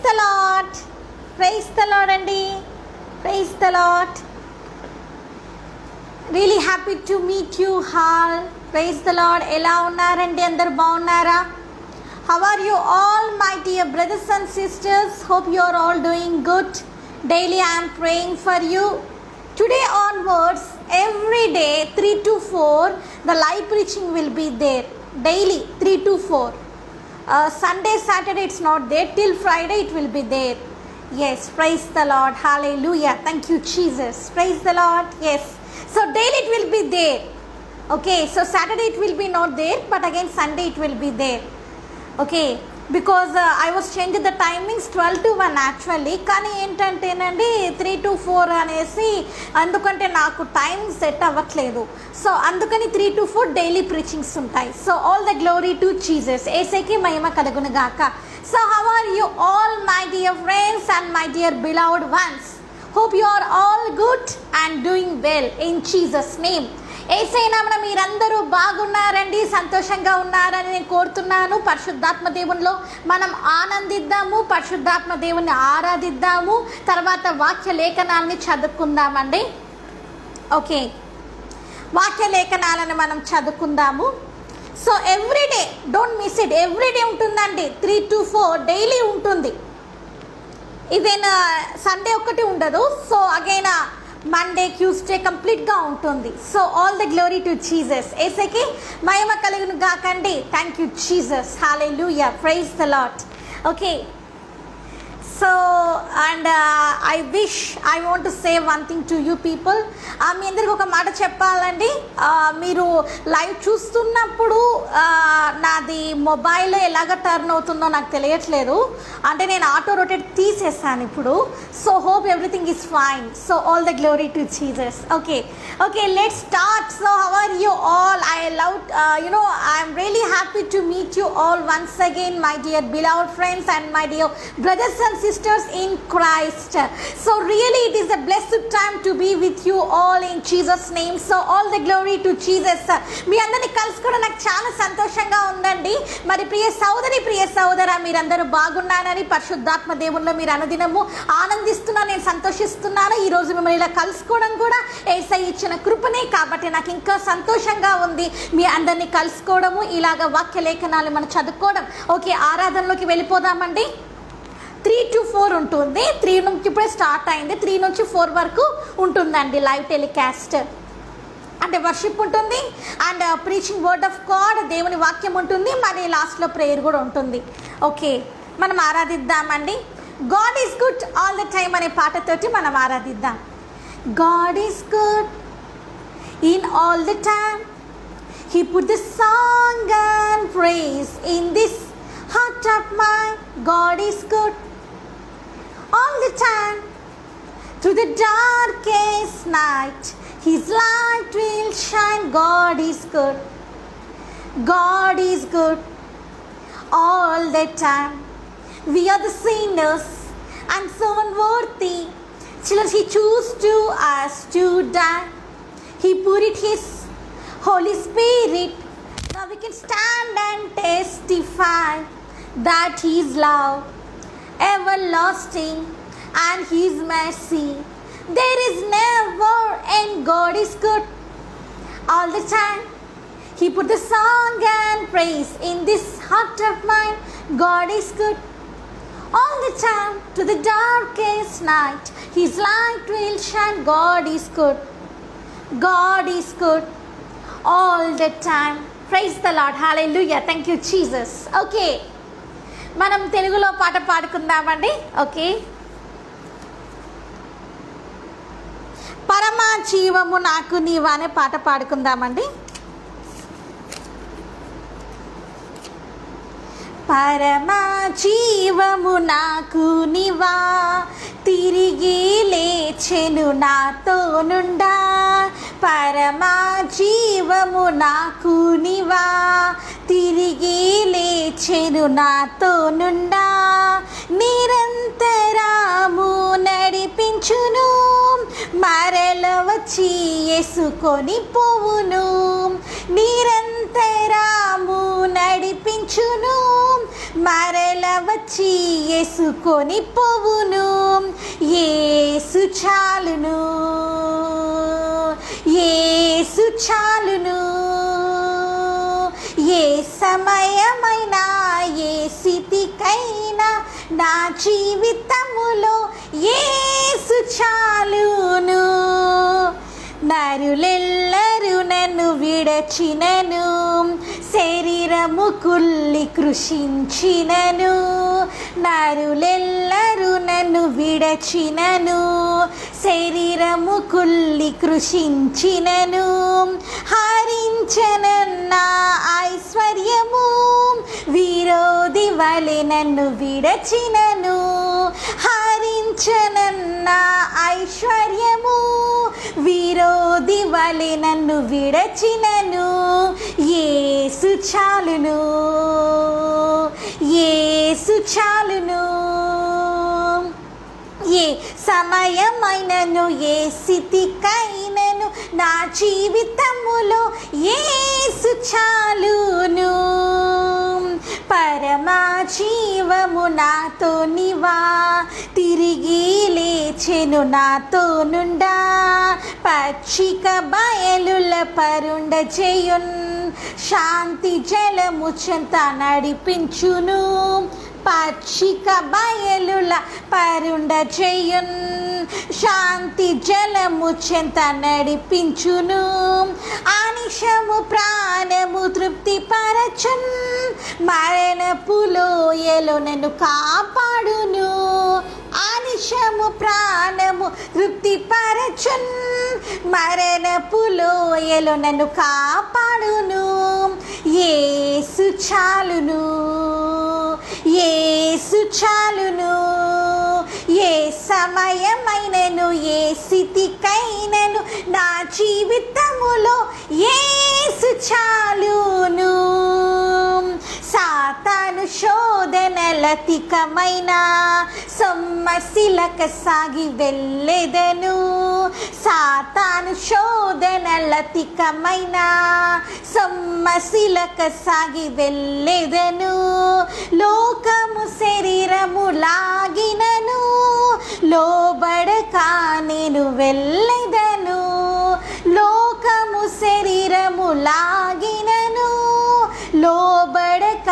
the Lord. Praise the Lord Andy. Praise the Lord. Really happy to meet you all. Praise the Lord. ఎలా ఉన్నారండి, అందరు బాగున్నారా? How are you all, my dear brothers and sisters? Hope you are all doing good. Daily I am praying for you. Today onwards, every day 3 to 4 the live preaching will be there. Daily 3 to 4. Sunday, Saturday it's not there. Till Friday it will be there. Yes, praise the Lord. Hallelujah. Thank you, Jesus. Praise the Lord. Yes. So daily it will be there. Okay, so Saturday it will be not there, but again Sunday it will be there. Okay, because I was changing the timings 12 to 1 actually. కానీ ఏంటంటేనండి 3 to 4 అనేసి, అందుకంటే నాకు time set అవ్వట్లేదు. So అందుకని 3 to 4 daily preachings ఉంటాయి. So all the glory to Jesus. యేసుకి మహిమ కలుగును గాక. So how are you all my dear friends and my dear beloved ones? Hope you are all good and doing well in Jesus name. యేసయ్య నామమున మీరందరూ బాగున్నారండి, సంతోషంగా ఉన్నారని నేను కోరుతున్నాను. పరిశుద్ధాత్మ దేవునిలో మనం ఆనందిద్దాము, పరిశుద్ధాత్మ దేవుని ఆరాధిద్దాము. తర్వాత వాక్య లేఖనాలని చదువుకుందామండి. ఓకే, వాక్య లేఖనాలను మనం చదువుకుందాము. So every day, don't miss it, every day ఉంటుందండి. 3 to 4 డైలీ ఉంటుంది. ఇదేనా సండే ఒక్కటి ఉండదు. సో అగైన్ మండే, ట్యూస్డే కంప్లీట్గా ఉంటుంది. So all the glory to Jesus. యేసుకి మహిమ కలుగును గాకండి. Thank you Jesus. Hallelujah. Praise the Lord. Okay, so and I want to say one thing to you people. మీ అందరికి ఒక మాట చెప్పాలండి. మీరు లైవ్ చూస్తున్నప్పుడు నాది మొబైల్ ఎలాగ టర్న్ అవుతుందో నాకు తెలియట్లేదు. అంటే నేను ఆటో రొటేట్ తీసేసాను ఇప్పుడు. So hope everything is fine. So all the glory to Jesus. Okay, let's start. So how are you all? I love I am really happy to meet you all once again, my dear beloved friends and my dear brothers and sisters in Christ. So really it is a blessed time to be with you all in Jesus name. So all the glory to Jesus. మీ అందరిని కలుసుకోవడం నాకు చాలా సంతోషంగా ఉందండి. మరి ప్రియ సోదర, మీరందరూ బాగున్నారని పరిశుద్ధాత్మ దేవునిలో మీరు అనుదినము ఆనందిస్తున్నాను, నేను సంతోషిస్తున్నాను. ఈరోజు మిమ్మల్ని ఇలా కలుసుకోవడం కూడా యేసయ్య ఇచ్చిన కృపనే, కాబట్టి నాకు ఇంకా సంతోషంగా ఉంది మీ అందరినీ కలుసుకోవడము, ఇలాగ వాక్య లేఖనాలు మనం చదువుకోవడం. ఓకే, ఆరాధనలోకి వెళ్ళిపోదామండి. 3 to 4 ఉంటుంది. 3 నుంచి ఇప్పుడే స్టార్ట్ అయింది. 3 నుంచి 4 వరకు ఉంటుందండి లైవ్ టెలికాస్ట్. అంటే వర్షిప్ ఉంటుంది and preaching word of God, దేవుని వాక్యం ఉంటుంది, మరి లాస్ట్లో ప్రేయర్ కూడా ఉంటుంది. ఓకే, మనం ఆరాధిద్దామండి. God is good all the time అనే పాటతోటి మనం ఆరాధిద్దాం. God is good in all the time. He put the song and praise in this heart of mine. God is good all the time. Through the darkest night, His light will shine. God is good. God is good all the time. We are the sinners and so unworthy. Still He chose to us to die. He put it His Holy Spirit. Now we can stand and testify that His love everlasting and His mercy there is never end. God is good all the time. He put the song and praise in this heart of mine. God is good all the time. To the darkest night, His light will shine. God is good. God is good all the time. Praise the Lord. Hallelujah. Thank you, Jesus. Okay, మనం తెలుగులో పాట పాడుకుందామండి. Okay, పరమ జీవము నాకు నీవా అనే పాట పాడుకుందామండి. పరమ జీవము నాకు నీవా, తిరిగి లేచెను నాతో నుండా. పరమ జీవము నాకు నీవా, తిరిగి లేచెను నాతో నుండా. నిరంతరము నడిపించును, మరల వచ్చి యేసుకొని పోవును. నిరంతరము నడిపించును, మరల వచ్చి యేసుకొని పోవును. యేసు చాలును, యేసు చాలును. ఏ సమయమైనా ఏ స్థితికైనా నా జీవితములో యేసు చాలును. నరులెల్లరూ నన్ను విడచినను, శరీరము కుల్లి కృషించినను. నరులెల్లరూ నన్ను విడచినను, శరీరము కుల్లి కృషించినను. హరించనన్న ఐశ్వర్యము విరోధి వలె నన్ను విడచినను. హరించనన్న ఐశ్వర్యము విరోధి వలె నన్ను విడచినను. యేసు చాలును, యేసు చాలును. ఏ సమయమైనను ఏ స్థితికైనను నా జీవితములో యేసు చాలును. పరమా జీవము నాతో నివా, తిరిగి లేచెను నాతో నుండా. పచ్చిక బయలుల పరుండ చేయున్, శాంతి జలము చెంత నడిపించును. పచ్చిక బయలుల పరుండ చేయున్, శాంతి జలము చెంత నడిపించును. ఆనిశము ప్రాణము తృప్తి పరచున్, మరణపు లోయలో నన్ను కాపాడును. ఆనిశము ప్రాణము తృప్తి పరచున్, మరణపు లోయలో నన్ను కాపాడును. యేసు చాలును, యేసు చాలును. ఏ సమయమైనను ఏ స్థితికైనను నా జీవితములో యేసు చాలును. సాతాను శోధనలతికమైన సొమ్మసిలక సాగి వెళ్ళెదను. సాతాను శోధనలతికమైన సొమ్మసిలక సాగి వెళ్ళెదను. లోకము శరీరము లాగినను, లోబడక నేను వెళ్ళెదను. లోకము శరీరము లాగినను, లోబడక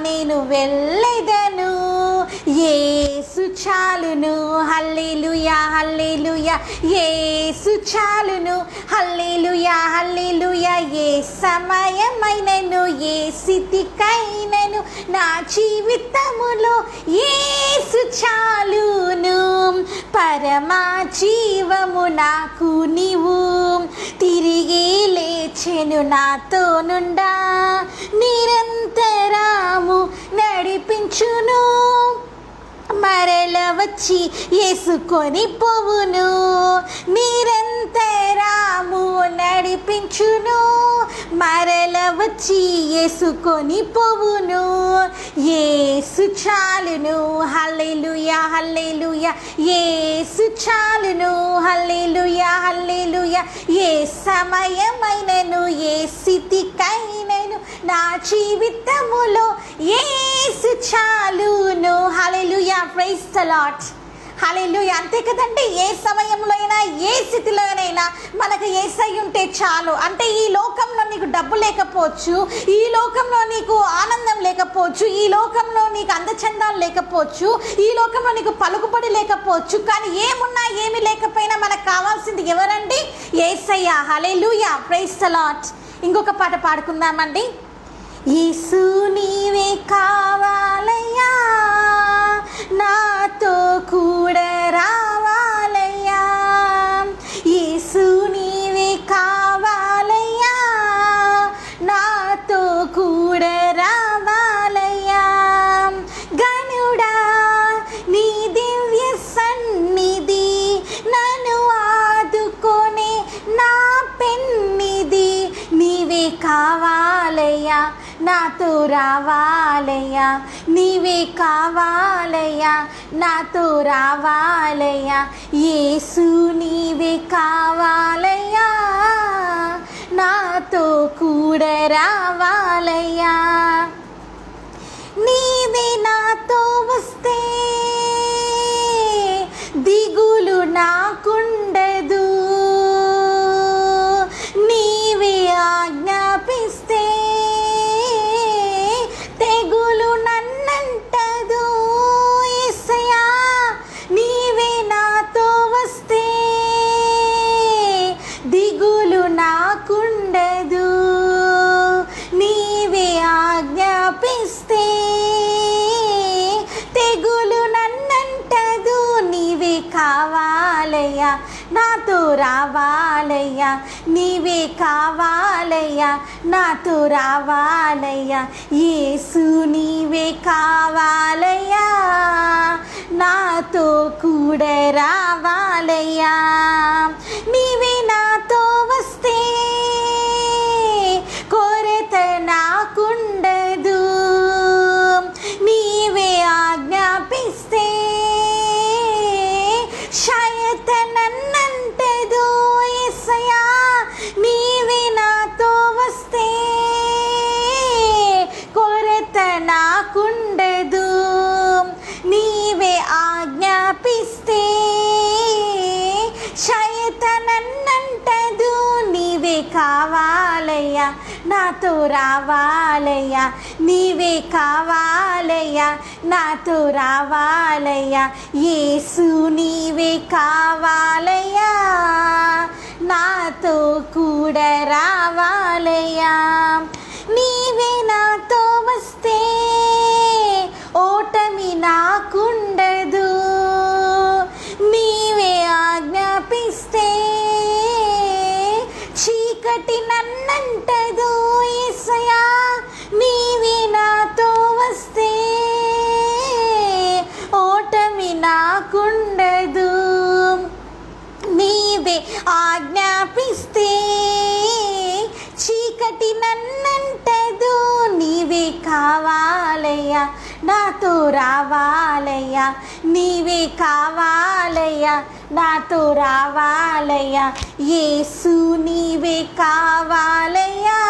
నేను వెళ్ళెదను. యేసు చాలును, హల్లెలూయా హల్లెలూయా. యేసు చాలును, హల్లెలూయా హల్లెలూయా. ఏ సమయమైనను ఏ స్థితికైనను నా జీవితములో యేసు చాలును. పరమా జీవము నాకు నీవు, తిరిగి లేచెను నాతో నుండా. నిరంతరము నడిపించును, మరల వచ్చి యేసుకొని పోవును. నిరంతరము నడిపించును, మరల వచ్చి యేసుకొని పోవును. యేసు చాలును, హల్లెలూయా హల్లెలూయా. యేసు చాలును, హల్లెలూయా హల్లెలూయా. ఏ సమయమైనను ఏ స్థితికైనను నా జీవితములో యేసు చాలును. హల్లెలూయా, ప్రైజ్ ది లార్డ్. హల్లెలూయా. అంతే కదండి, ఏ సమయంలో అయినా ఏ స్థితిలోనైనా మనకు యేసయ్య ఉంటే చాలు. అంటే ఈ లోకంలో నీకు డబ్బు లేకపోవచ్చు, ఈ లోకంలో నీకు ఆనందం లేకపోవచ్చు, ఈ లోకంలో నీకు అందచందాలు లేకపోవచ్చు, ఈ లోకంలో నీకు పలుకుబడి లేకపోవచ్చు, కానీ ఏమున్నా ఏమి లేకపోయినా మనకు కావాల్సింది ఎవరండి? యేసయ్య. హల్లెలూయా, ప్రైజ్ ది లార్డ్. ఇంకొక పాట పాడుకుందామండి. యేసు నీవే కావాలయ్యా, నాతో కూడా రావాలయ్యా. యేసు నీవే కావాలయ్యా, నాతో కూడా రావాలయ్యా. గనుడా నీ దివ్య సన్నిధి నన్ను ఆదుకొనే నా పెన్నిది. నీవే కావాలయ్యా, నాతో రావాలయ్యా. నీవే కావాలయ్యా, నాతో రావాలయ్యా. యేసు నీవే కావాలయ్యా, నాతో కూడా రావాలయ్యా. నీవే నాతో వస్తే దిగులు నాకుండదు, నీవే ఆజ్ఞాపిస్తే తెగులు నన్నంటదు. యేసయ్యా నీవే నాతో వస్తే దిగులు నాకుండదు, నీవే ఆజ్ఞాపిస్తే తెగులు నన్నంటదు. నీవే కావాలయ్యా, నాతో రావాలయ్యా, నీవే కావాలయ్యా, నాతో రావాలయ్యా. యేసు నీవే కావాలయ్యా, నాతో కూడా రావాలయ్యా. నీవే నాతో వస్తే కొరత నాకుండదు, నీవే ఆజ్ఞాపిస్తే శయతనన్నంటదు. యేసయ్యా నీవే నాతో వస్తే కొరత నాకుండదు, నీవే ఆజ్ఞాపిస్తే శయతనన్నంటదు. నీవే కావాలయ్యా, నాతో రావాలయ్యా, నీవే కావాలయ్యా, నాతో రావాలయ్యా. యేసు నీవే కావాలయ్యా, నాతో కూడా రావాలయ్యా. నీవే నాతో వస్తే ఓటమి నాకుండదు, నీవే ఆజ్ఞాపిస్తే చీకటి నన్నంటదు. యేసయ్యా నీవే నాతో వస్తే ఓటమి నాకుండదు, నీవే ఆజ్ఞాపిస్తే చీకటి నన్నంటదు. నీవే కావాలయ్యా, నాతో రావాలయ్యా, నీవే కావాలయ్యా, నాతో రావాలయ్యా. యేసు నీవే కావాలయ్యా,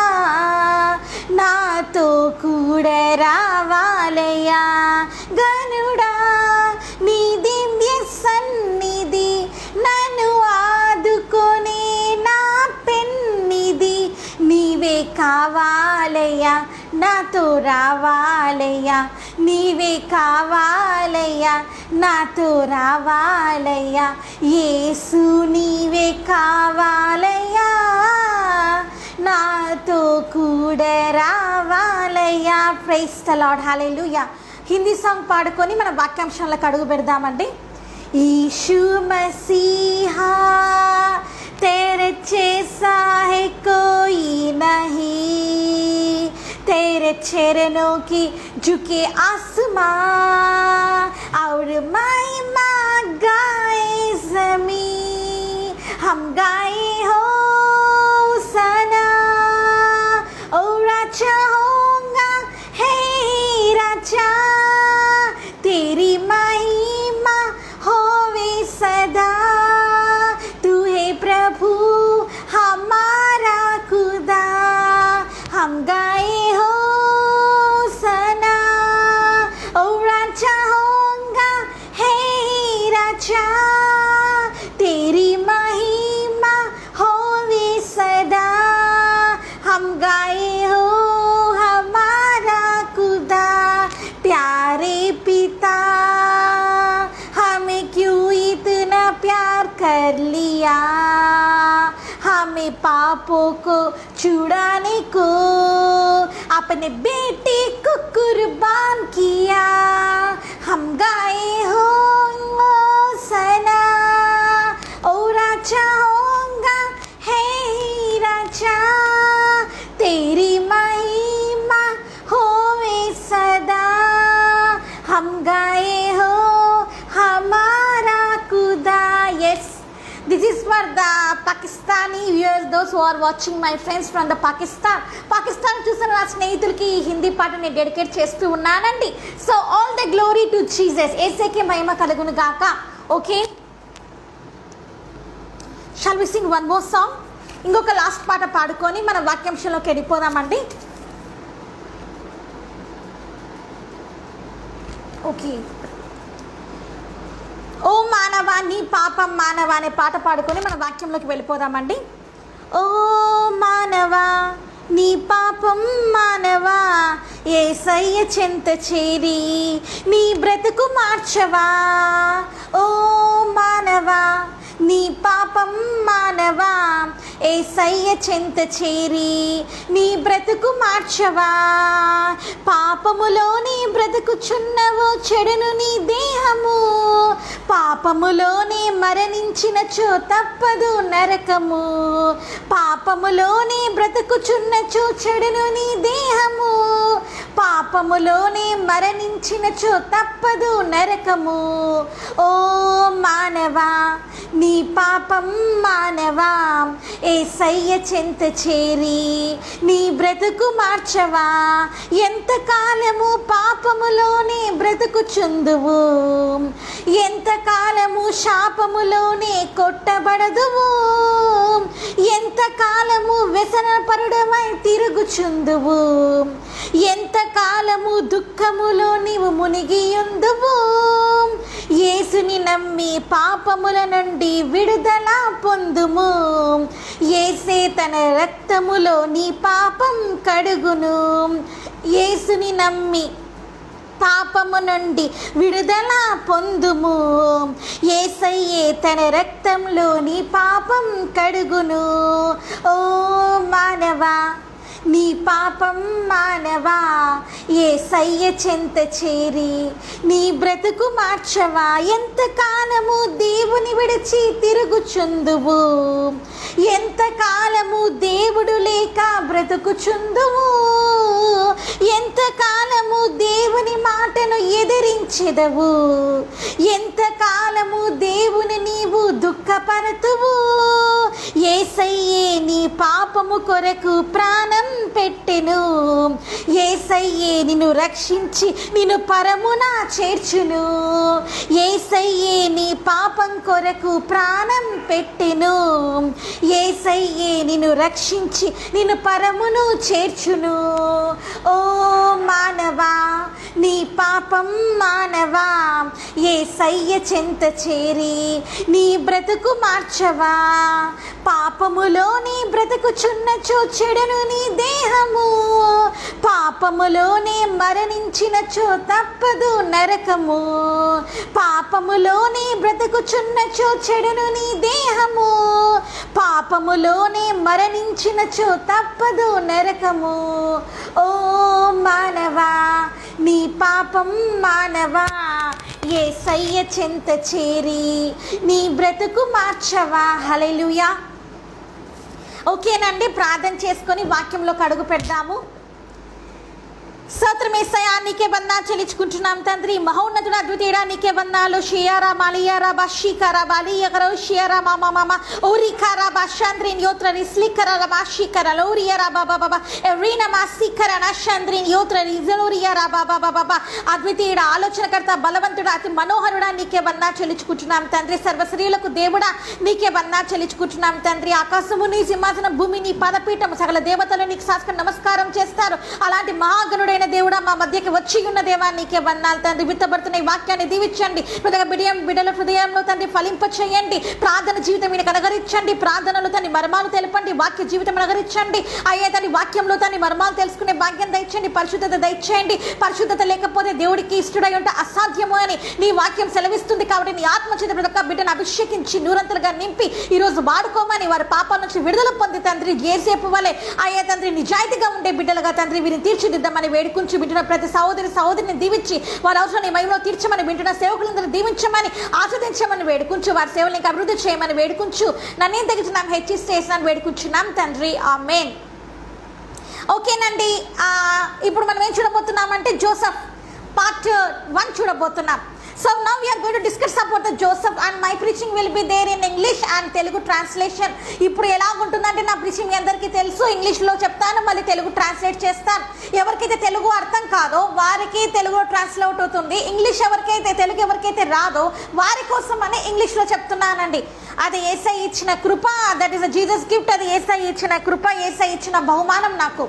నాతో కూడా రావాలయ్యా. గనుడా నీ దివ్య సన్నిధి నన్ను ఆదుకొని నా పెన్నిది. నీవే కావాలయ్యా, నాతో రావాలయ్యా, నీవే కావాలయ్యా, నాతో రావాలయ్యా. యేసు నీవే కావాలయ్యా, నాతో కూడా రావాలయ్యా. Praise the Lord, hallelujah. Hindi song పాడుకొని మన వాక్యాంశాలకు అడుగు పెడదామండి. यीशु मसीहा तेरे जैसा है कोई नहीं, तेरे चरणों की झुके आसमां और महिमा गाए ज़मीं. हम गाए हो सना ओ राजा होगा हे राजा, तेरी महिमा होवे सदा. तू है प्रभु हमारा खुदा. हम गाए हो सना ओ राजा होगा हे राजा, तेरी महिमा होवे सदा. हम गाए हो हमारा खुदा. प्यारे पिता हमें क्यों इतना प्यार कर लिया, हमें पापों को छुड़ाने को अपने बेटे को कुर्बान किया. हम गाए हो सना ओ राजा होगा हे राजा, तेरी महिमा होवे सदा. हम गाए हो हमारा खुदा. Yes, this is for the Pakistani viewers, those who are watching, my friends from the Pakistan చూసిన నా స్నేహితులకి ఈ హిందీ పాటని డెడికేట్ చేస్తూ ఉన్నానండి. So all the glory to Jesus. యేసుకే మహిమ కలుగును గాక. Okay, shall we sing one more song? ఇంకొక లాస్ట్ పాట పాడుకొని మనం వాక్యాంశంలోకి వెళ్ళిపోదామండి. ఓకే, ఓ మానవా నీ పాపం మానవా అనే పాట పాడుకొని మన వాక్యంలోకి వెళ్ళిపోదామండి. ఓ మానవా నీ పాపం మానవా యేసయ్య చెంత చేరి నీ బ్రతుకు మార్చవా. ఓ మానవా నీ పాపం మానవా యేసయ్య చెంత చేరి నీ బ్రతుకు మార్చవా. పాపములోని బ్రతుకుచున్నవో చెడును నీ దేహము, పాపములోనే మరణించినచో తప్పదు నరకము. పాపములోనే బ్రతుకుచున్నచో చెడును నీ దేహము, పాపములోనే మరణించినచో తప్పదు నరకము. ఓ మానవా నీ పాపం మానవా యేసయ్య చెంత చేరి నీ బ్రతుకు మార్చవా. ఎంతకాలము పాపములోనే బ్రతుకుచుందువు, ఎంతకాలము శాపములోనే కొట్టబడదువు, ఎంతకాలము వ్యసనపరుడమై తిరుగుచుందువు, ఎంతకాలము దుఃఖములో నీవు మునిగియుందువు. యేసుని నమ్మి పాపముల నుండి విడుదల పొందుము. యేసే తన రక్తములో నీ పాపం కడుగును. యేసుని నమ్మి పాపము నుండి విడుదల పొందుము. యేసయ్యే తన రక్తంలో నీ పాపం కడుగును. ఓ మానవా నీ పాపం మానవా యేసయ్య చెంత చేరి నీ బ్రతుకు మార్చవా. ఎంతకాలము దేవుని విడిచి తిరుగుచుందువు, ఎంతకాలము దేవుడు లేక బ్రతుకుచుందువు, ఎంతకాలము దేవుని మాటను ఎదిరించెదవు, ఎంతకాలము దేవుని నీవు దుఃఖపరతువు. యేసయ్యే నీ పాపము కొరకు ప్రాణం పెట్టెను. యేసయ్యే నిన్ను రక్షించి నిన్ను పరమున చేర్చును. యేసయ్యే నీ పాపం కొరకు ప్రాణం పెట్టెను. యేసయ్యే నిన్ను రక్షించి నిన్ను పరమును చేర్చును. ఓ మానవా నీ పాపం మానవా యేసయ్య చెంత చేరి నీ బ్రతుకు మార్చవా. పాపములోని బ్రతుకుచున్నచో చెడును నీ దేహము, పాపములోనే మరణించినచో తప్పదు నరకము. పాపములోనే బ్రతుకుచున్నచో చెడును నీ దేహము, పాపములోనే మరణించినచో తప్పదు నరకము. ఓ మానవా నీ పాపం మానవా యేసయ్య చెంత చేరి నీ బ్రతుకు మార్చవా. హల్లెలూయా. ఓకేనండి, ప్రార్థన చేసుకొని వాక్యంలోకి అడుగు పెడదాము. స్తోత్రమేసయ్యా, నీకే వందనాలు చెల్లించుకుంటున్నాం తండ్రి. మహోన్నతుడా అద్వితీయుడా నీకే వందనాలు. షియారా మాలియారా బాషికారా బాలియకరో షియారా మామా మామ ఓరికారా బాషాంద్రిన్ యోత్ర రిస్లికరా బాషికరా లోరియారా బాబా బాబా ఎరీనా మాసికరా నషాంద్రిన్ యోత్ర రిజలోరియారా బాబా బాబా బాబా. అద్వితీయుడా ఆలోచనకర్త బలవంతుడా అతి మనోహరుడా నీకే వందనాలు చెల్లించుకుంటున్నాం తండ్రి. సర్వశ్రీలకు దేవుడా నీకే వందనాలు చెల్లించుకుంటున్నాం తండ్రి. ఆకాశము నీ సింహాసనం, భూమి నీ పదపీఠము, సకల దేవతలు నీకు సాష్టాంగ నమస్కారం చేస్తారు. అలాంటి మహాగణుడైన దేవుడా మా మధ్యకి వచ్చి ఉన్న దేవా నీకే వందనాలు తండ్రి. విత్తబడుతున్న ఈ వాక్యాన్ని దీవించండి. బిడ్డల హృదయంలో తండ్రి ఫలింప చేయండి. ప్రార్థన జీవితం వీళ్ళకి అనుగరించండి. ప్రార్థనలు తండ్రి మర్మాలు తెలపండి. వాక్య జీవితం అనుగరించండి. అయ్యే తండ్రి వాక్యంలో తండ్రి మర్మాలు తెలుసుకునే భాగ్యం దయచేయండి. పరిశుద్ధత దయచేయండి. పరిశుద్ధత లేకపోతే దేవుడికి ఇష్టడై ఉంటే అసాధ్యము అని నీ వాక్యం సెలవిస్తుంది. కాబట్టి నీ ఆత్మచేత ప్రతి ఒక్క బిడ్డను అభిషేకించి నూరంతలుగా నింపి ఈరోజు వాడుకోమని, వారి పాపాల నుంచి విడుదల పొంది తండ్రి ఏసేపు వలె అయ్యే తండ్రి నిజాయితీగా ఉండే బిడ్డలుగా తండ్రి వీరిని తీర్చిదిద్దామని వేడుకుంటూ వింటున్న ప్రతి సహోదరిని దీవించి వారి అవసరాన్ని మహిమలో తీర్చమని, వింటున్న సేవకులందరూ దీవించమని, ఆస్వాదించమని వేడుకుంటూ వారి సేవలు ఇంకా అభివృద్ధి చేయమని వేడుకుంటూ నన్నేం తగ్గించున్నాం హెచ్చిస్తున్నాను వేడుకుంటున్నాం తండ్రి. ఆమేన్. ఓకేనండి, ఇప్పుడు మనం ఏం చూడబోతున్నామంటే జోసెఫ్ పార్ట్ 1 చూడబోతున్నాం. So now we are going to discuss about the Joseph, and my preaching will be there in English and Telugu translation. ఇప్పుడు ఎలా ఉంటుందంటే నా ప్రీచింగ్ మీ అందరికీ తెలుసు, ఇంగ్లీష్లో చెప్తాను, మళ్ళీ తెలుగు ట్రాన్స్లేట్ చేస్తాను. ఎవరికైతే తెలుగు అర్థం కాదో వారికి తెలుగులో ట్రాన్స్లేట్ అవుతుంది. ఇంగ్లీష్ ఎవరికైతే తెలుగు ఎవరికైతే రాదో వారి కోసం అని ఇంగ్లీష్లో చెప్తున్నానండి. అది యేసయ్య ఇచ్చిన కృప, that is a Jesus gift. అది యేసయ్య ఇచ్చిన కృప, యేసయ్య ఇచ్చిన బహుమానం నాకు.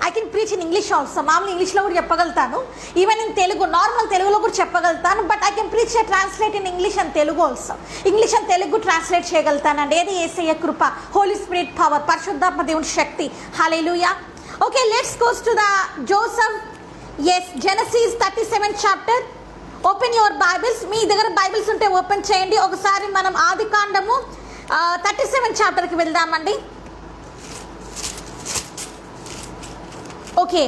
I can preach in English also. మామూలు ఇంగ్లీష్లో కూడా చెప్పగలుగుతాను, ఈవెన్ ఇన్ తెలుగు నార్మల్ తెలుగులో కూడా చెప్పగలుగుతాను. But I can preach translate in English and Telugu also. English and Telugu translate చేయగలుగుతానండి. ఏది యేసయ్య కృప, హోలీ స్పిరిట్ పవర్, పరిశుద్ధాత్మ దేవుని శక్తి. Hallelujah. Okay, let's goes to the Joseph. Yes, Genesis 37th chapter. Open your Bibles. మీ దగ్గర బైబిల్స్ ఉంటే ఓపెన్ చేయండి. ఒకసారి మనం ఆది కాండము 37th చాప్టర్కి వెళ్దామండి. Okay,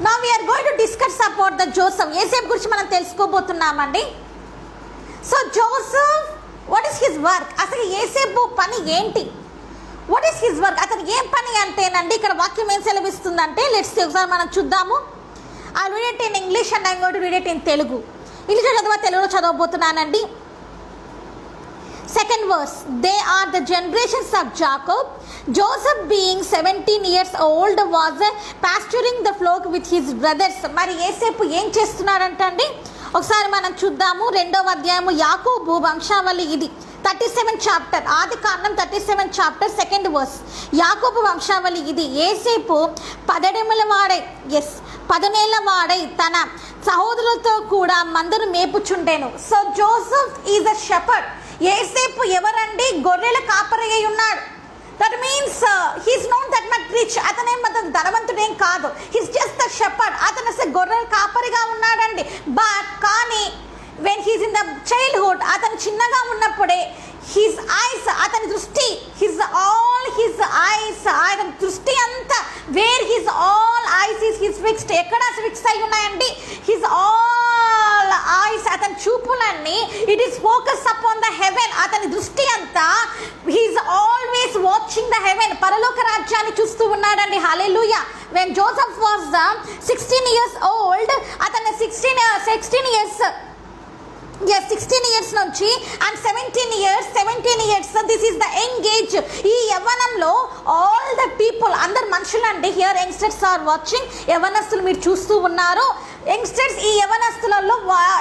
now we are going to discuss about the Joseph. యేసేపు గురించి మనం తెలుసుకోబోతున్నామండి. So Joseph, what is his work? అసలు యేసేపు పని ఏంటి? What is his work? అతను ఏం పని అంటేనండి, ఇక్కడ వాక్యం ఏం సెలవిస్తుందంటే, లెట్స్ ఒకసారి మనం చూద్దాము. I read it in English and I going to read it in Telugu. ఇంగ్లీష్లో చదవ, తెలుగులో చదవబోతున్నానండి. Second verse, they are the generations of Jacob. Joseph being 17 years old was pasturing the flock with his brothers. మరి యేసేపు ఏం చేస్తున్నారంటండి, ఒకసారి మనం చూద్దాము. 2వ అధ్యాయము యాకోబు వంశావళి ఇది. 37th చాప్టర్, ఆది కాండం 37th చాప్టర్ 2nd verse. యాకోబు వంశావళి ఇది. యేసేపు 10 వాడై తన సహోదరులతో కూడా మందను మేపుచుండెను. So Joseph is a shepherd. యేసేపు ఎవరండి? గొర్రెల కాపరి అయి ఉన్నాడు. That means he's not that much rich. అతనేం ధనవంతుడేం కాదు. He's just the shepherd. అతను అసలు గొర్రెల కాపరిగా ఉన్నాడండి. బట్ కానీ when he's in the childhood, అతను చిన్నగా ఉన్నప్పుడే హిస్ ఐస్, అతని దృష్టి, హిస్ ఐస్, ఆయన దృష్టి అంతా, where his all eyes is his fixed. ఎక్కడ ఫిక్స్ అయి ఉన్నాయండి? హిస్ ఆల్ ఐస్, అతని చూపులన్నీ, it is focus upon the heaven. అతని దృష్టి అంతా, he's always watching the heaven, పరలోక రాజ్యాన్ని చూస్తూ ఉన్నాడండి. Hallelujah. When Joseph was 16 years old, అతను 16 years నుంచి and 17 years, this is the young age. ఈ యవ్వనంలో ఆల్ ద పీపుల్, అందరు మనుషులండి, హియర్ యంగ్స్టర్స్ ఆర్ వాచింగ్. యవ్వనస్తులు మీరు చూస్తూ ఉన్నారు. యంగ్స్టర్స్, ఈ యవ్వనస్తులలో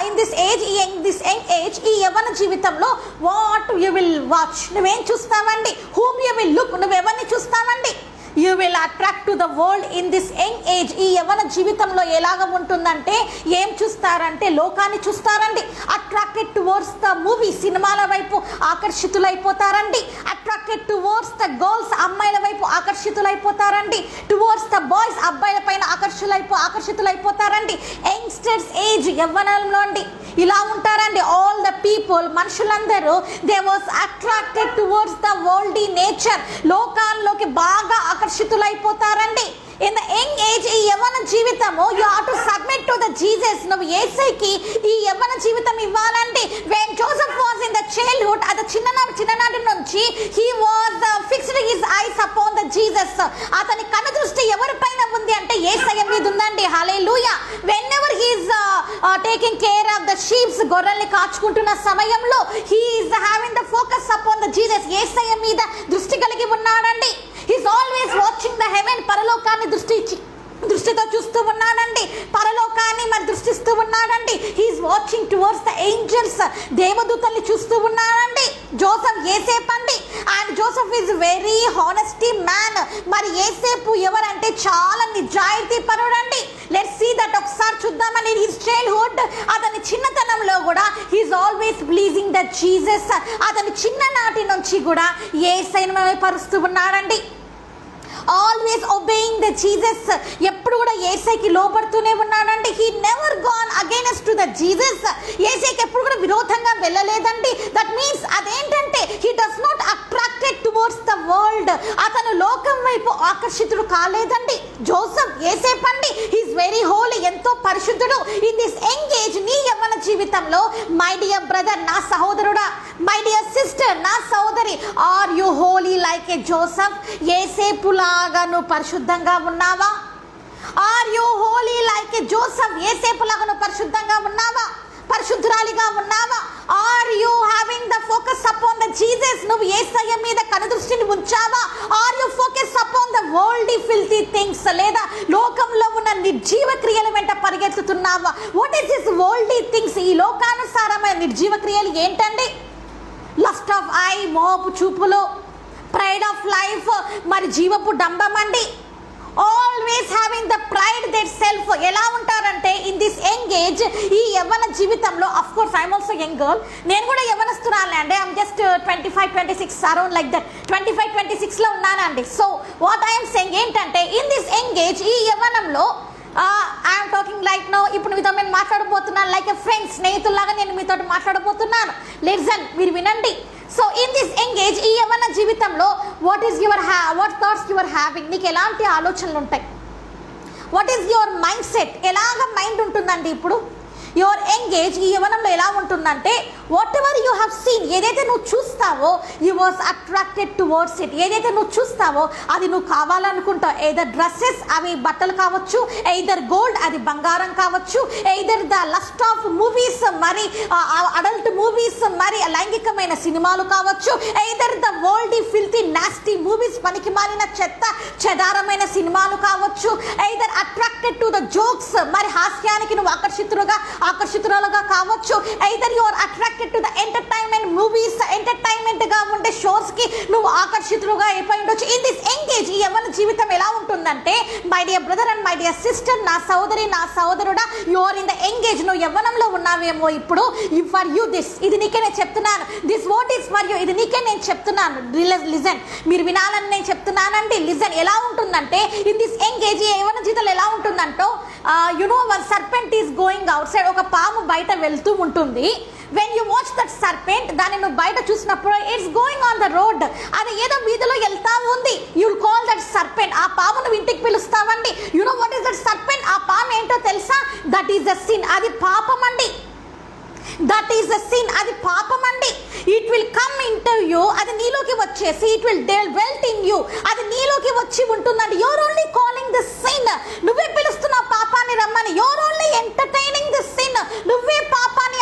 ఇన్ దిస్ ఏజ్, ఈ యవ్వన జీవితంలో వాట్ యు విల్ వాచ్? నువ్వేం చూస్తావండి? Whom you will look? నువ్వెవరిని చూస్తావండి? You will attract to the world in this young age. ఈ యవ్వన జీవితంలో ఎలాగ ఉంటుందంటే, ఏం చూస్తారంటే లోకాన్ని చూస్తారండి. అట్రాక్టెడ్ టువర్డ్స్ ద మూవీ, సినిమాల వైపు ఆకర్షితులైపోతారండి. అట్రాక్టెడ్ టువర్డ్స్ ద గర్ల్స్, అమ్మాయిల వైపు ఆకర్షితులైపోతారండి. టువర్డ్స్ ద బాయ్స్, అబ్బాయిల పైన ఆకర్షితులైపోతారండి. యంగ్స్టర్స్ ఏజ్, యవ్వనంలో అండి ఇలా ఉంటారండి. ఆల్ ద పీపుల్, మనుషులందరూ, they was attracted towards the worldly nature, లోకాల్లోకి బాగా ఆకర్షితులైపోతారండి. ఇన్ ద యంగ్ ఏజ్, ఈ యవ్వన జీవితము, you have to submit to the Jesus. నువ్వు యేసయ్యకి ఈ యవ్వన జీవితం ఇవ్వాలండి. When Joseph was in the childhood, అది చిన్ననాటి నుంచి, he was fixed his eyes upon the Jesus. అతని కను దృష్టి ఎవరిపైన ఉంది అంటే యేసయ్య మీద ఉందండి. Hallelujah. Whenever he is taking care of the sheeps, గొర్రెల్ని కాచుకుంటున్న సమయంలో, he is having the focus upon the Jesus. యేసయ్య మీద దృష్టి కలిగి ఉన్నాడండి. He's always watching the heaven, పరలోకాన్ని దృష్టితో చూస్తూ ఉన్నాడండి. పరలోకాన్ని మరి దృష్టిస్తూ ఉన్నాడండి. He is watching towards the angels, దేవదూతల్ని చూస్తూ ఉన్నాడండి. జోసెఫ్ యేసేపు అండి. And Joseph is very honesty man. మరి యేసేపు ఎవరంటే చాలా నిజాయితీ పరుడండి. Let's see that. ఒకసారి చూద్దామని. హిస్ చైల్డ్హుడ్, అతని చిన్నతనంలో కూడా he is always pleasing the Jesus. అతని చిన్ననాటి నుంచి కూడా యేసయ్యను పరుస్తూ ఉన్నాడండి. ఆల్వేస్ ఒబేయింగ్ ద జీసస్, ఎప్పుడు కూడా యేసయ్యకి లోబడుతూనే ఉన్నాడండి. He never gone against to the Jesus. యేసయ్యకి ఎప్పుడు కూడా విరోధంగా వెళ్ళలేదండి. దట్ మీన్స్ అదేంటంటే, he does not attracted towards the world. అతను లోకం వైపు ఆకర్షితుడు కాలేదండి. జోసెఫ్, యేసేపు అండి, హీఈస్ వెరీ హోలీ, ఎంతో పరిశుద్ధుడు. ఇన్ దిస్ యంగ్ ఏజ్, నీ యవ్వన జీవితంలో, మై డియర్ బ్రదర్, నా సహోదరుడా, మై డియర్ సిస్టర్, నా సహోదరి, are you holy like a Joseph? యేసేపులాగా నువ్వు పరిశుద్ధంగా ఉన్నావా? Are you holy like a Joseph? యేసేపులాగా నువ్వు పరిశుద్ధంగా ఉన్నావా, పరిశుద్ధురాలిగా ఉన్నావా? Are you having the focus upon the Jesus? నువ్వు యేసయ్య మీద కనుదృష్టిని ఉంచావా? Are you focus upon the worldly filthy things? లేదా లోకంలో ఉన్న నిర్జీవ క్రియల వెంట పరిగెత్తుతున్నావా? What is this worldly things? ఈ లోకానుసారమైన నిర్జీవ క్రియలు ఏంటండి? లస్ట్ ఆఫ్ ఐ, మోపు చూపులు, ప్రైడ్ ఆఫ్ లైఫ్, మరి జీవపు డంబమండి. Always having the pride that self. ఎలా ఉంటారంటే ఇన్ దిస్ యంగ్ ఏజ్, ఈ యవ్వన జీవితంలో, of course I'm also young girl, నేను కూడా యవ్వనస్తురాలే అండి. I'm just 25-26 around like that, 25-26లో ఉన్నానండి. సో వాట్ ఐఎమ్ సెయింగ్ ఏంటంటే ఇన్ దిస్ యంగ్ ఏజ్, ఈ యవ్వనంలో ఐఎమ్ టాకింగ్ లైక్ నో, ఇప్పుడు మీతో నేను మాట్లాడబోతున్నాను లైక్ ఎ ఫ్రెండ్, స్నేహితుల్లాగా నేను మీతో మాట్లాడబోతున్నాను. లిసన్, మీరు వినండి. సో ఇన్ దిస్ ఎంగేజ్, ఈ యవ్వన జీవితంలో what thoughts you are having? నీకు ఎలాంటి ఆలోచనలు ఉంటాయి? What is your mind set? ఎలాగ మైండ్ ఉంటుందండి ఇప్పుడు యువర్ ఎంగేజ్? ఈ యవ్వనంలో ఎలా ఉంటుందంటే whatever you have seen, ఏదైతే నువ్వు చూస్తావో you was attracted towards it. ఏదైతే నువ్వు చూస్తావో అది నువ్వు కావాలనుకుంటావు. ఎయిదర్ డ్రెస్సెస్, అవి బట్టలు కావచ్చు, ఎయిదర్ గోల్డ్, అది బంగారం కావచ్చు, either the lust of movies, మరి అడల్ట్ మూవీస్, మరి లైంగికమైన సినిమాలు కావచ్చు, either the worldly filthy nasty movies, పనికి మారిన చెత్త చెదారమైన సినిమాలు కావచ్చు, either attracted to the jokes, మరి హాస్యానికి నువ్వు ఆకర్షితురాలుగా కావచ్చు, either you are attracted to the entertainment movies, entertainment గా ఉండే షోస్ కి నువ్వు ఆకర్షితులుగా అయిపోయి ఉండొచ్చు. ఇన్ దిస్ ఎంగేజ్, ఈ యవ్వన జీవితం ఎలా ఉంటుందంటే my dear brother and my dear sister, నా సోదరి, నా సోదరుడా, you are in the engage. నువ్వు యవ్వనంలో ఉన్నావేమో ఇప్పుడు. ఫర్ యూ దిస్, ఇది నీకే నేను చెప్తున్నాను. This what is for you, ఇది నీకే నేను చెప్తున్నాను. లిజన్, మీరు వినాలని నేను చెప్తున్నానండి. లిజన్, ఎలా ఉంటుందంటే ఇన్ దిస్ ఎంగేజ్, ఈ యవ్వన జీవితంలో ఎలా ఉంటుందంటో one serpent is going outside. ఒక పాము బయట వెళ్తూ ఉంటుంది. When you watch that serpent, దాన్ని నువ్వు బయట చూసినప్పుడు it's going on the road, అది ఏదో వీధిలో వెళ్తా ఉంది. You will call that serpent. ఆ పాము నువ్వు ఇంటికి పిలుస్తావండి. You know what is that serpent? ఆ పాము ఏంటో తెలుసా? That is the sin. అది పాపం అండి. That is the sin. అది పాపం అండి. It will come into you, అది నీలోకి వచ్చేసి it will welt in you, అది నీలోకి వచ్చి ఉంటుందండి. You're only calling the sin. నువ్వే పిలుస్తున్నావు పాపాన్ని రమ్మని. You're only entertaining the sin. నువ్వే పాపాన్ని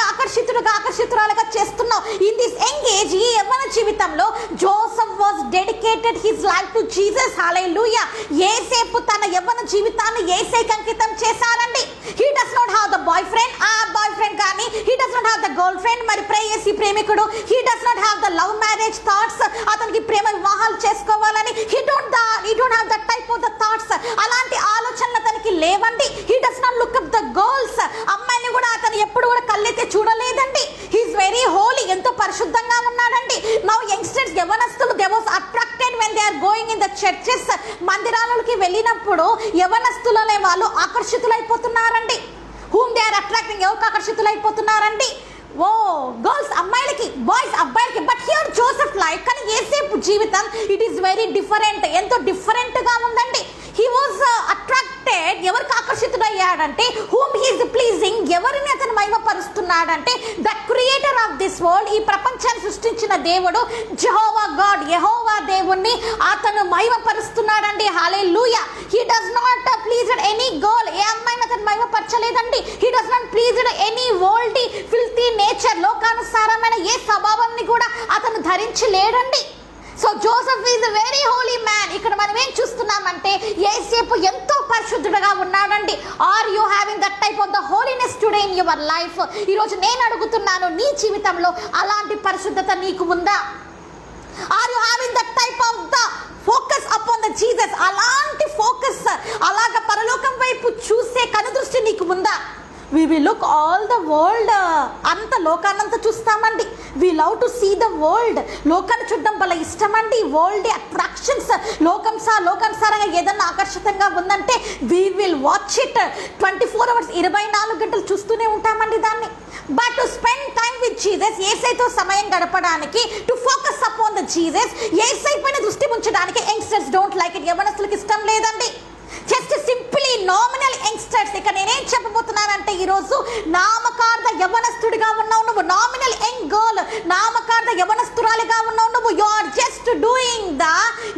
ఆకర్షితురాలుగా చేస్తున్నావు. ఇన్ దిస్ ఎంగేజ్, ఈ యవ్వన జీవితంలో Joseph was dedicated his life to Jesus. Hallelujah. యేసేపు తన యవ్వన జీవితాన్ని యేసయ్యకి అంకితం చేశారండి. He does not have the boyfriend, ఆ బాయ్ ఫ్రెండ్ కానీ, he does not have the girl friend, మరి ప్రేయసి ప్రేమికుడు, he does not have the love marriage thoughts, అతనికి ప్రేమ వివాహాలు చేసుకోవాలని he don't have that type of the thoughts. అలాంటి ఆలోచనలు అతనికి లేవండి. He does not look up the girls, అమ్మాయిని కూడా అతను ఎప్పుడు కూడా కళ్ళెత్తి చూడలేదండి. హీఈస్ వెరీ హోలీ, ఎంతో పరిశుద్ధంగా ఉన్నాడండి. నౌ యంగ్స్టర్స్, యవనస్తులు, they was attracted when they are going in the churches. మందిరాలకి వెళ్ళినప్పుడు యవనస్తులనే వాళ్ళు ఆకర్షితులైపోతున్నారండి. హూమ్ దే ఆర్ అట్రాక్టింగ్, ఎవరికి ఆకర్షితులైపోతున్నారండి? ఓ గర్ల్స్, అమ్మాయిలకి, బాయ్స్ అబ్బాయిలకి. బట్ హియర్ జోసెఫ్ లైఫ్, కానీ యేసేపు జీవితం ఇట్ ఈస్ వెరీ డిఫరెంట్. ఎంతో డిఫరెంట్గా ఉందండి. హీ వాజ్ అట్రాక్టెడ్, ఎవరికి ఆకర్షితుడయ్యాడంటే హూమ్ హీ ఈజ్ ప్లీజింగ్, ఎవరిని అతను మహిమపరుస్తున్నాడంటే the creator of this world, ఈ ప్రపంచాన్ని సృష్టించిన దేవుడు జెహోవా గాడ్, యెహోవా దేవుణ్ణి అతను మహిమపరుస్తున్నాడండి. Hallelujah. He does not pleased any girl, ఏ అమ్మాయిని అతను మహిమపరచలేదండి. He does not pleased any world filthy nature, లోకానుసారమైన ఏ స్వభావాన్ని కూడా అతను ధరించలేడండి. So Joseph is a very holy man. ఇక్కడ మనం ఏం చూస్తున్నామంటే యేసేపు ఎంతో పరిశుద్ధుడుగా ఉన్నాడండి. Are you having that type of the holiness today in your life? ఈరోజు నేను అడుగుతున్నాను, నీ జీవితంలో అలాంటి పరిశుద్ధత నీకు ఉందా? Are you having that type of the focus upon the Jesus? అలాంటి ఫోకస్, అలాగ పరలోకం వైపు చూసే కనుదృష్టి నీకు ఉందా? We will look all the world, అంత లోకాన్నంతా చూస్తామండి. We love to see the world. లోకాన్ని చూడడం వల్ల ఇష్టమండి. వరల్డ్ అట్రాక్షన్స్, లోకానుసారంగా ఏదన్నా ఆకర్షితంగా ఉందంటే we will watch it 24 hours, 24 గంటలు చూస్తూనే ఉంటామండి దాన్ని. But to spend time with Jesus, యేసయ్యతో సమయం గడపడానికి, to focus upon the Jesus, యేసయ్య పైన దృష్టి ఉంచడానికి యంగ్స్టర్స్ డోంట్ లైక్ ఇట్. యవనస్తులకు ఇష్టం లేదండి. Just simply nominal youngsters. ఇక నేనేం చెప్పబోతున్నానంటే ఈరోజు నామకార్థ యవనస్తుడిగా ఉన్నావు నువ్వు, నామినల్ యంగ్ గర్ల్, నామకార్థ యవనస్తురాలిగా ఉన్నావు నువ్వు. You are just doing the,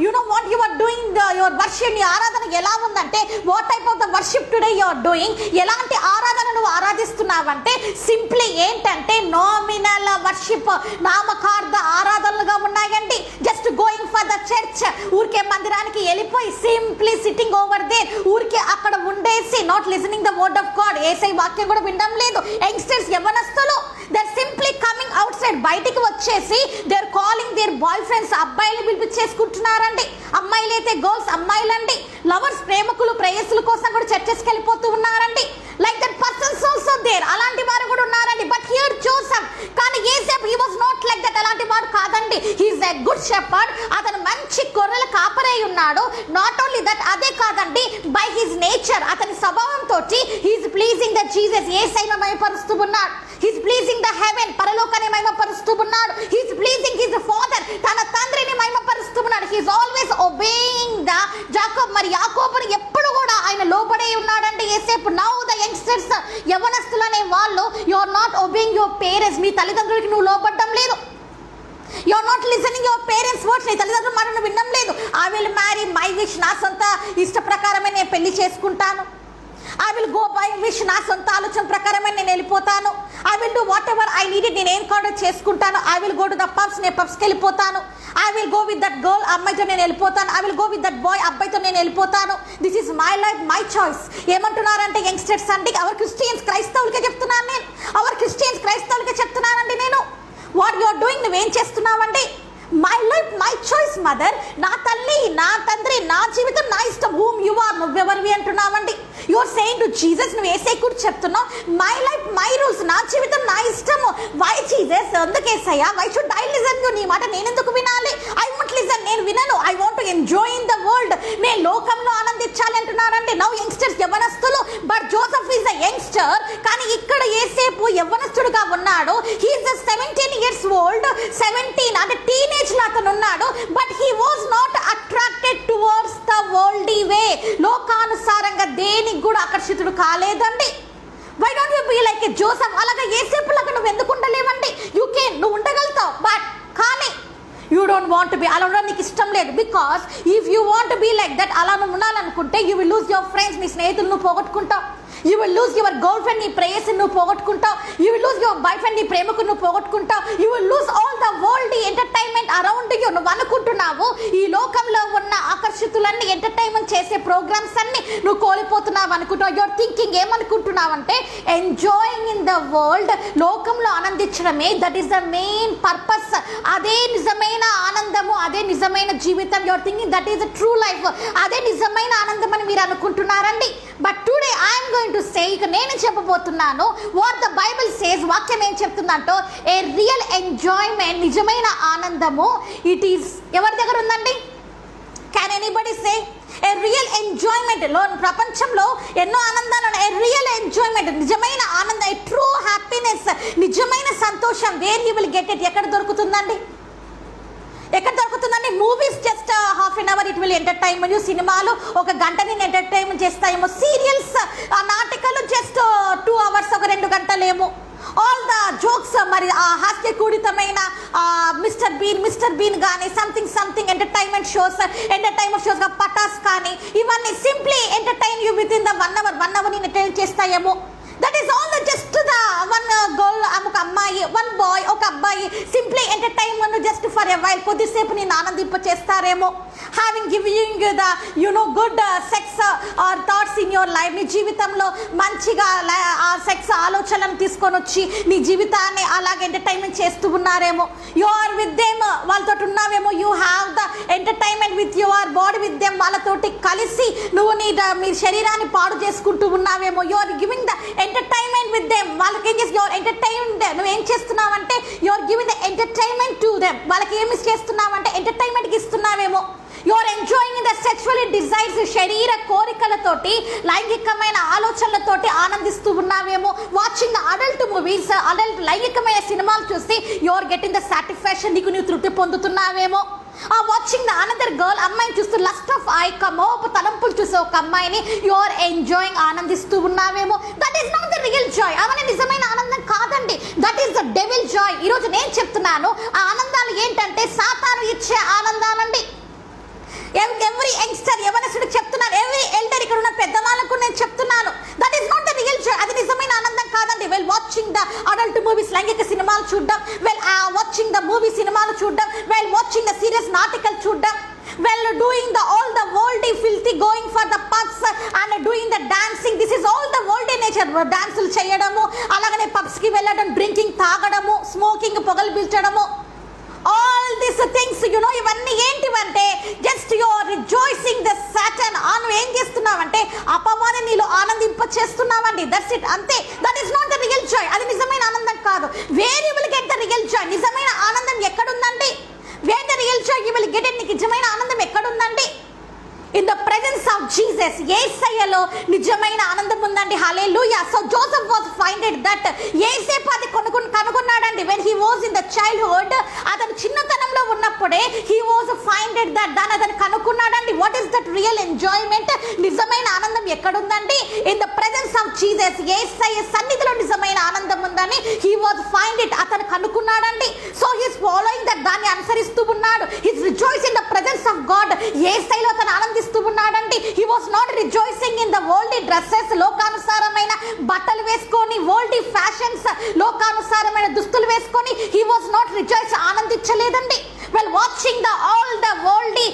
you know what you are doing, you are worship worship, నీ ఆరాధన ఎలా ఉందంటే what type of the worship today you are doing, ఎలాంటి ఆరాధన నువ్వు ఆరాధిస్తున్నావంటే సింప్లీ ఏంటంటే నామినల్ వర్షిప్, నామకార్థ ఆరాధనలుగా ఉన్నాయండి. Just going for the church, ఊరికే మందిరానికి వెళ్ళిపోయి సింప్లీ సిట్టింగ్ ఓవర్ దేర్, ఊరికే అక్కడ ఉండేసి not listening the word of god, యేసయ్య వాక్యం కూడా వినడం లేదు. యంగ్స్టర్స్, యవ్వనస్తులు they are simply coming outside, బయటికి వచ్చేసి they are calling their boyfriends, అబ్బాయిలు పిలిపించేసుకుంటున్నారండి. అమ్మాయిలు అయితే గర్ల్స్ అమ్మాయిలండి, లవర్స్ ప్రేమకులు ప్రేయసుల కోసం కూడా చర్చెస్కి వెళ్ళిపోతూ ఉన్నారండి. Like that persons also there, అలాంటి వారు కూడా ఉన్నారండి. బట్ హియర్ జోసెఫ్, కానీ యేసేపు he was not like that, అలాంటి వాడు కాదండి. He is a good shepherd, అతను మంచి గొర్రెల కాపరై ఉన్నాడు. నాట్ ఓన్లీ దట్, అదే కాదండి, బై హిజ్ నేచర్, అతని స్వభావంతో he is pleasing the Jesus, యేసయ్యను మహిమపరుస్తూ ఉన్నాడు. He is pleasing the heaven, పరలోకాన్ని మహిమపరుస్తూ ఉన్నాడు. He is pleasing his father, తన తండ్రిని మహిమపరుస్తూ ఉన్నాడు. He is always obeying the Jacob, మరి యాకోబుని ఎప్పుడు కూడా ఆయన లోబడే ఉన్నాడండి యేసేపు. నౌ ద యంగ్స్టర్స్, యవ్వనస్తులు అనే వాళ్ళు, you are not obeying your parents, మీ తల్లిదండ్రులకి నువ్వు లోబడ్డం లేదు. You are not listening your parents words, నీ తల్లిదండ్రుల మాటను వినడం లేదు. I will marry my wish, నా సొంత ఇష్ట ప్రకారమే నేను పెళ్లి చేసుకుంటాను. I will go by wish, నా సొంత ఆలోచన ప్రకారమే నేను వెళ్ళిపోతాను. I will do what ever I need, నేను ఏం కావాలో చేసుకుంటాను. I will go to the pubs, నేను పబ్స్కి వెళ్ళిపోతాను. I will go with that girl, అమ్మాయితో నేను వెళ్ళిపోతాను. I will go with that boy, అబ్బాయితో నేను వెళ్ళిపోతాను. This is my life, my choice. ఏమంటున్నారంటే యంగ్స్టర్స్ అండి, అవర్ క్రిస్టియన్స్, క్రైస్తవులకే చెప్తున్నాను నేను, అవర్ క్రిస్టియన్స్ క్రైస్తవులకే చెప్తున్నానండి నేను. వాట్ యు ఆర్ డూయింగ్, నువ్వేం చేస్తున్నావండి? My life my choice mother, నా తల్లి నా తండ్రి నా జీవితం నా ఇష్టం. హూమ్ యు ఆర్, నువ్వెవరివి అంటున్నావండి. You are saying to Jesus, నువ్వు ఏసై కూడా చెప్తున్నావు మై లైఫ్ మై రూల్స్, నా జీవితం నా ఇష్టము. వై జీసస్, ఎందుకేసయ్యా, why should I listen you, నీ మాట నేను ఎందుకు వినాలి? ఐ వాంట్ లిసన్, నేను వినను. I want to enjoy in the world, నేను లోకంలో ఆనందించాలి అంటున్నారండి. నౌ యంగ్స్టర్స్, యవ్వనస్తులు, but Joseph is a youngster, కానీ ఇక్కడ యేసేపు యవ్వనస్తుడుగా ఉన్నాడు. హీ ఈజ్ 17 years old, 17 అంటే టీనేజ్ లో అతను ఉన్నాడు. But he was not attracted towards the worldly way, లోకానుసారంగా దేనికి కూడా ఆకర్షితుడు కాలేదండి. Why don't you be like a Joseph? అలాగా యేసేపు లాగా నువ్వు ఎందుకు ఉండలేవండి? యూ కెన్, నువ్వు ఉండగలుగుతావు, బట్ కానీ యూ డోంట్ వాంట్ బి, అలా ఉండడం నీకు ఇష్టం లేదు. Because if you want be like that, అలా నువ్వు ఉండాలనుకుంటే you will lose your friends, నీ స్నేహితులు నువ్వు పోగొట్టుకుంటావు. You will lose your girl friend, నీ ప్రేయస్ని నువ్వు పోగొట్టుకుంటావు. You will lose your boyfriend, నీ ప్రేమకు నువ్వు పోగొట్టుకుంటావు. You will lose all the world entertainment around you. నువ్వు అనుకుంటున్నావు ఈ లోకంలో ఉన్న ఆకర్షితులన్నీ ఎంటర్టైన్మెంట్ చేసే ప్రోగ్రామ్స్ అన్ని నువ్వు కోల్పోతున్నావు అనుకుంటావు. యువర్ థింకింగ్ ఏమనుకుంటున్నావు అంటే ఎంజాయింగ్ ఇన్ ద వరల్డ్, లోకంలో ఆనందించడమే, that is the main purpose. అదే నిజమైన ఆనందము, అదే నిజమైన జీవితం. Your thinking that is the true life, అదే నిజమైన ఆనందం అని మీరు అనుకుంటున్నారండి. But today I'm going to say, ఇక నేను చెప్పబోతున్నాను వాట్ ద బైబిల్ సేస్, వాక్యం ఏం చెప్తుందంటో, ఏ రియల్ ఎంజాయ్మెంట్, నిజమైన ఆనందము, ఇట్ ఈస్ ఎవరి దగ్గర ఉందండి? Can anybody say A real enjoyment? లో ప్రపంచంలో ఎన్నో ఆనందాలు ఉన్నాయి. ఏ రియల్ ఎంజాయ్మెంట్, నిజమైన ఆనందం, ఏ ట్రూ హ్యాపీనెస్, నిజమైన సంతోషం, where you will get it, ఎక్కడ దొరుకుతుందండి? ఎక్కడ దొరుకుతుందండి? Movies just half an hour it will entertainment. సినిమాలు ఒక గంట నేను ఎంటర్టైన్మెంట్ చేస్తాయేమో. సీరియల్స్, నాటకాలు జస్ట్ 2 hours, ఒక 2 గంటలేమో. ఆల్ ద జోక్స్, మరి ఆ హాస్యకూడితమైన మిస్టర్ బీన్ కానీ సంథింగ్ ఎంటర్టైన్మెంట్ షోస్ పటాస్ కానీ, ఇవన్నీ simply entertain you within the 1 hour నేను ఎంటర్టైన్ చేస్తాయేమో. That is all the just the one girl, ఒక అమ్మాయి, వన్ బాయ్, ఒక అబ్బాయి, simply entertainment just for a while, కొద్దిసేపు నేను ఆనందింప చేస్తారేమో. Having giving the good sex or thoughts in your life, నీ జీవితంలో మంచిగా ఆ సెక్స్ ఆలోచనలను తీసుకొని వచ్చి నీ జీవితాన్ని అలాగే ఎంటర్టైన్మెంట్ చేస్తూ ఉన్నారేమో. యు ఆర్ విత్ దెమ్, వాళ్ళతో ఉన్నావేమో. You have the entertainment with your body with them, వాళ్ళతోటి కలిసి నువ్వు మీ శరీరాన్ని పాడు చేసుకుంటూ ఉన్నావేమో. You are giving the entertainment with them, వాళ్ళకి ఏం చేసి యువర్ ఎంటర్టైన్మెంట్, నువ్వేం చేస్తున్నావంటే your giving the entertainment to them, వాళ్ళకి ఏమి చేస్తున్నావంటే ఎంటర్టైన్మెంట్కి ఇస్తున్నావేమో. You are enjoying the sexual desires, శరీర కోరికలతోటి, లైంగికమైన ఆలోచనలతోటి ఆనందిస్తూ ఉన్నావేమో. Watching the adult movies, adult లైంగికమైన సినిమాలు చూసి you are getting the satisfaction, నీకు నువ్వు తృప్తి పొందుతున్నావేమో. వాచింగ్ ద అనదర్ గర్ల్, అమ్మాయిని చూస్తూ లస్ట్ ఆఫ్ ఐ, మోపు తలంపులు చూసే ఒక అమ్మాయిని యు ఆర్ ఎంజాయింగ్, ఆనందిస్తూ ఉన్నావేమో. That is not the real joy, అవన్నీ నిజమైన ఆనందం కాదండి. That is the devil joy. ఈరోజు నేను చెప్తున్నాను, ఆ ఆనందాలు ఏంటంటే సాతాను ఇచ్చే ఆనందాలండి. ఎవ్రీ యంగ్స్టర్ యవనస్తుడికి చెప్తున్నాను, ఎవ్రీ ఎల్డర్ ఇక్కడ ఉన్న పెద్దవాళ్ళకు నేను చెప్తున్నాను, that is not the real joy. అది నిజమైన ఆనందం కాదండి. Well watching the adult movies, లైంగిక సినిమాలు చూడడం, వెల్ వాచింగ్ ద మూవీ సినిమాలు చూడడం, well watching the serious nautical చూడడం, well doing the all the worldly filthy, going for the pubs and doing the dancing, this is all the worldly nature. డాన్సులు చేయడము, అలాగనే pubs కి వెళ్ళడం, drinking తాగడము, smoking పొగలు పీల్చడము, all these things ఇవన్నీ ఏంటివంటే just you are rejoicing the Satan. నువ్వు ఏం చేస్తున్నావంటే అపవాది నీలో ఆనందింప చేస్తున్నావండి. దట్స్ ఇట్, అంతే. That is not the real joy. అది నిజమైన ఆనందం కాదు. Where you will get the real joy? నిజమైన ఆనందం ఎక్కడుందండి? Where the real joy you will get it? నీకు నిజమైన ఆనందం ఎక్కడుందండి? In the presence of Jesus. యేసయ్యలో నిజమైన ఆనందం ఉందండి. Hallelujah. So Joseph was finded that. యేసేపు అది కనుగొన్నాడండి. When he was in the childhood, అతను చిన్నతనంలో ఉన్నప్పుడే హీ వాజ్ ఫైండెడ్ దట్. దాన్ని అతను కనుక్కున్నాడండి. What is that real enjoyment? నిజమైన ఆనందం ఎక్కడుందండి? In the presence of Jesus. యేసయ్య సన్నిధిలో నిజమైన ఆనందం ఉందని హీ వాజ్ ఫైండ్ ఇట్. అతను కనుక్కున్నాడండి. So he's following that. దాన్ని అనుసరిస్తూ ఉన్నాడు. He's rejoice in the presence of God. యేసయ్యలో తను ఆనందిస్తూ ఉన్నాడండి. He was not rejoicing in the worldly dresses. లోకానుసారమైన బట్టలు వేసుకొని, వరల్డ్లీ ఫ్యాషన్స్, లోకానుసారమైన దుస్తులు వేసుకొని హీ వాస్ నాట్ రిజాయిస్, ఆనందించలేదండి. Well watching the all the worldly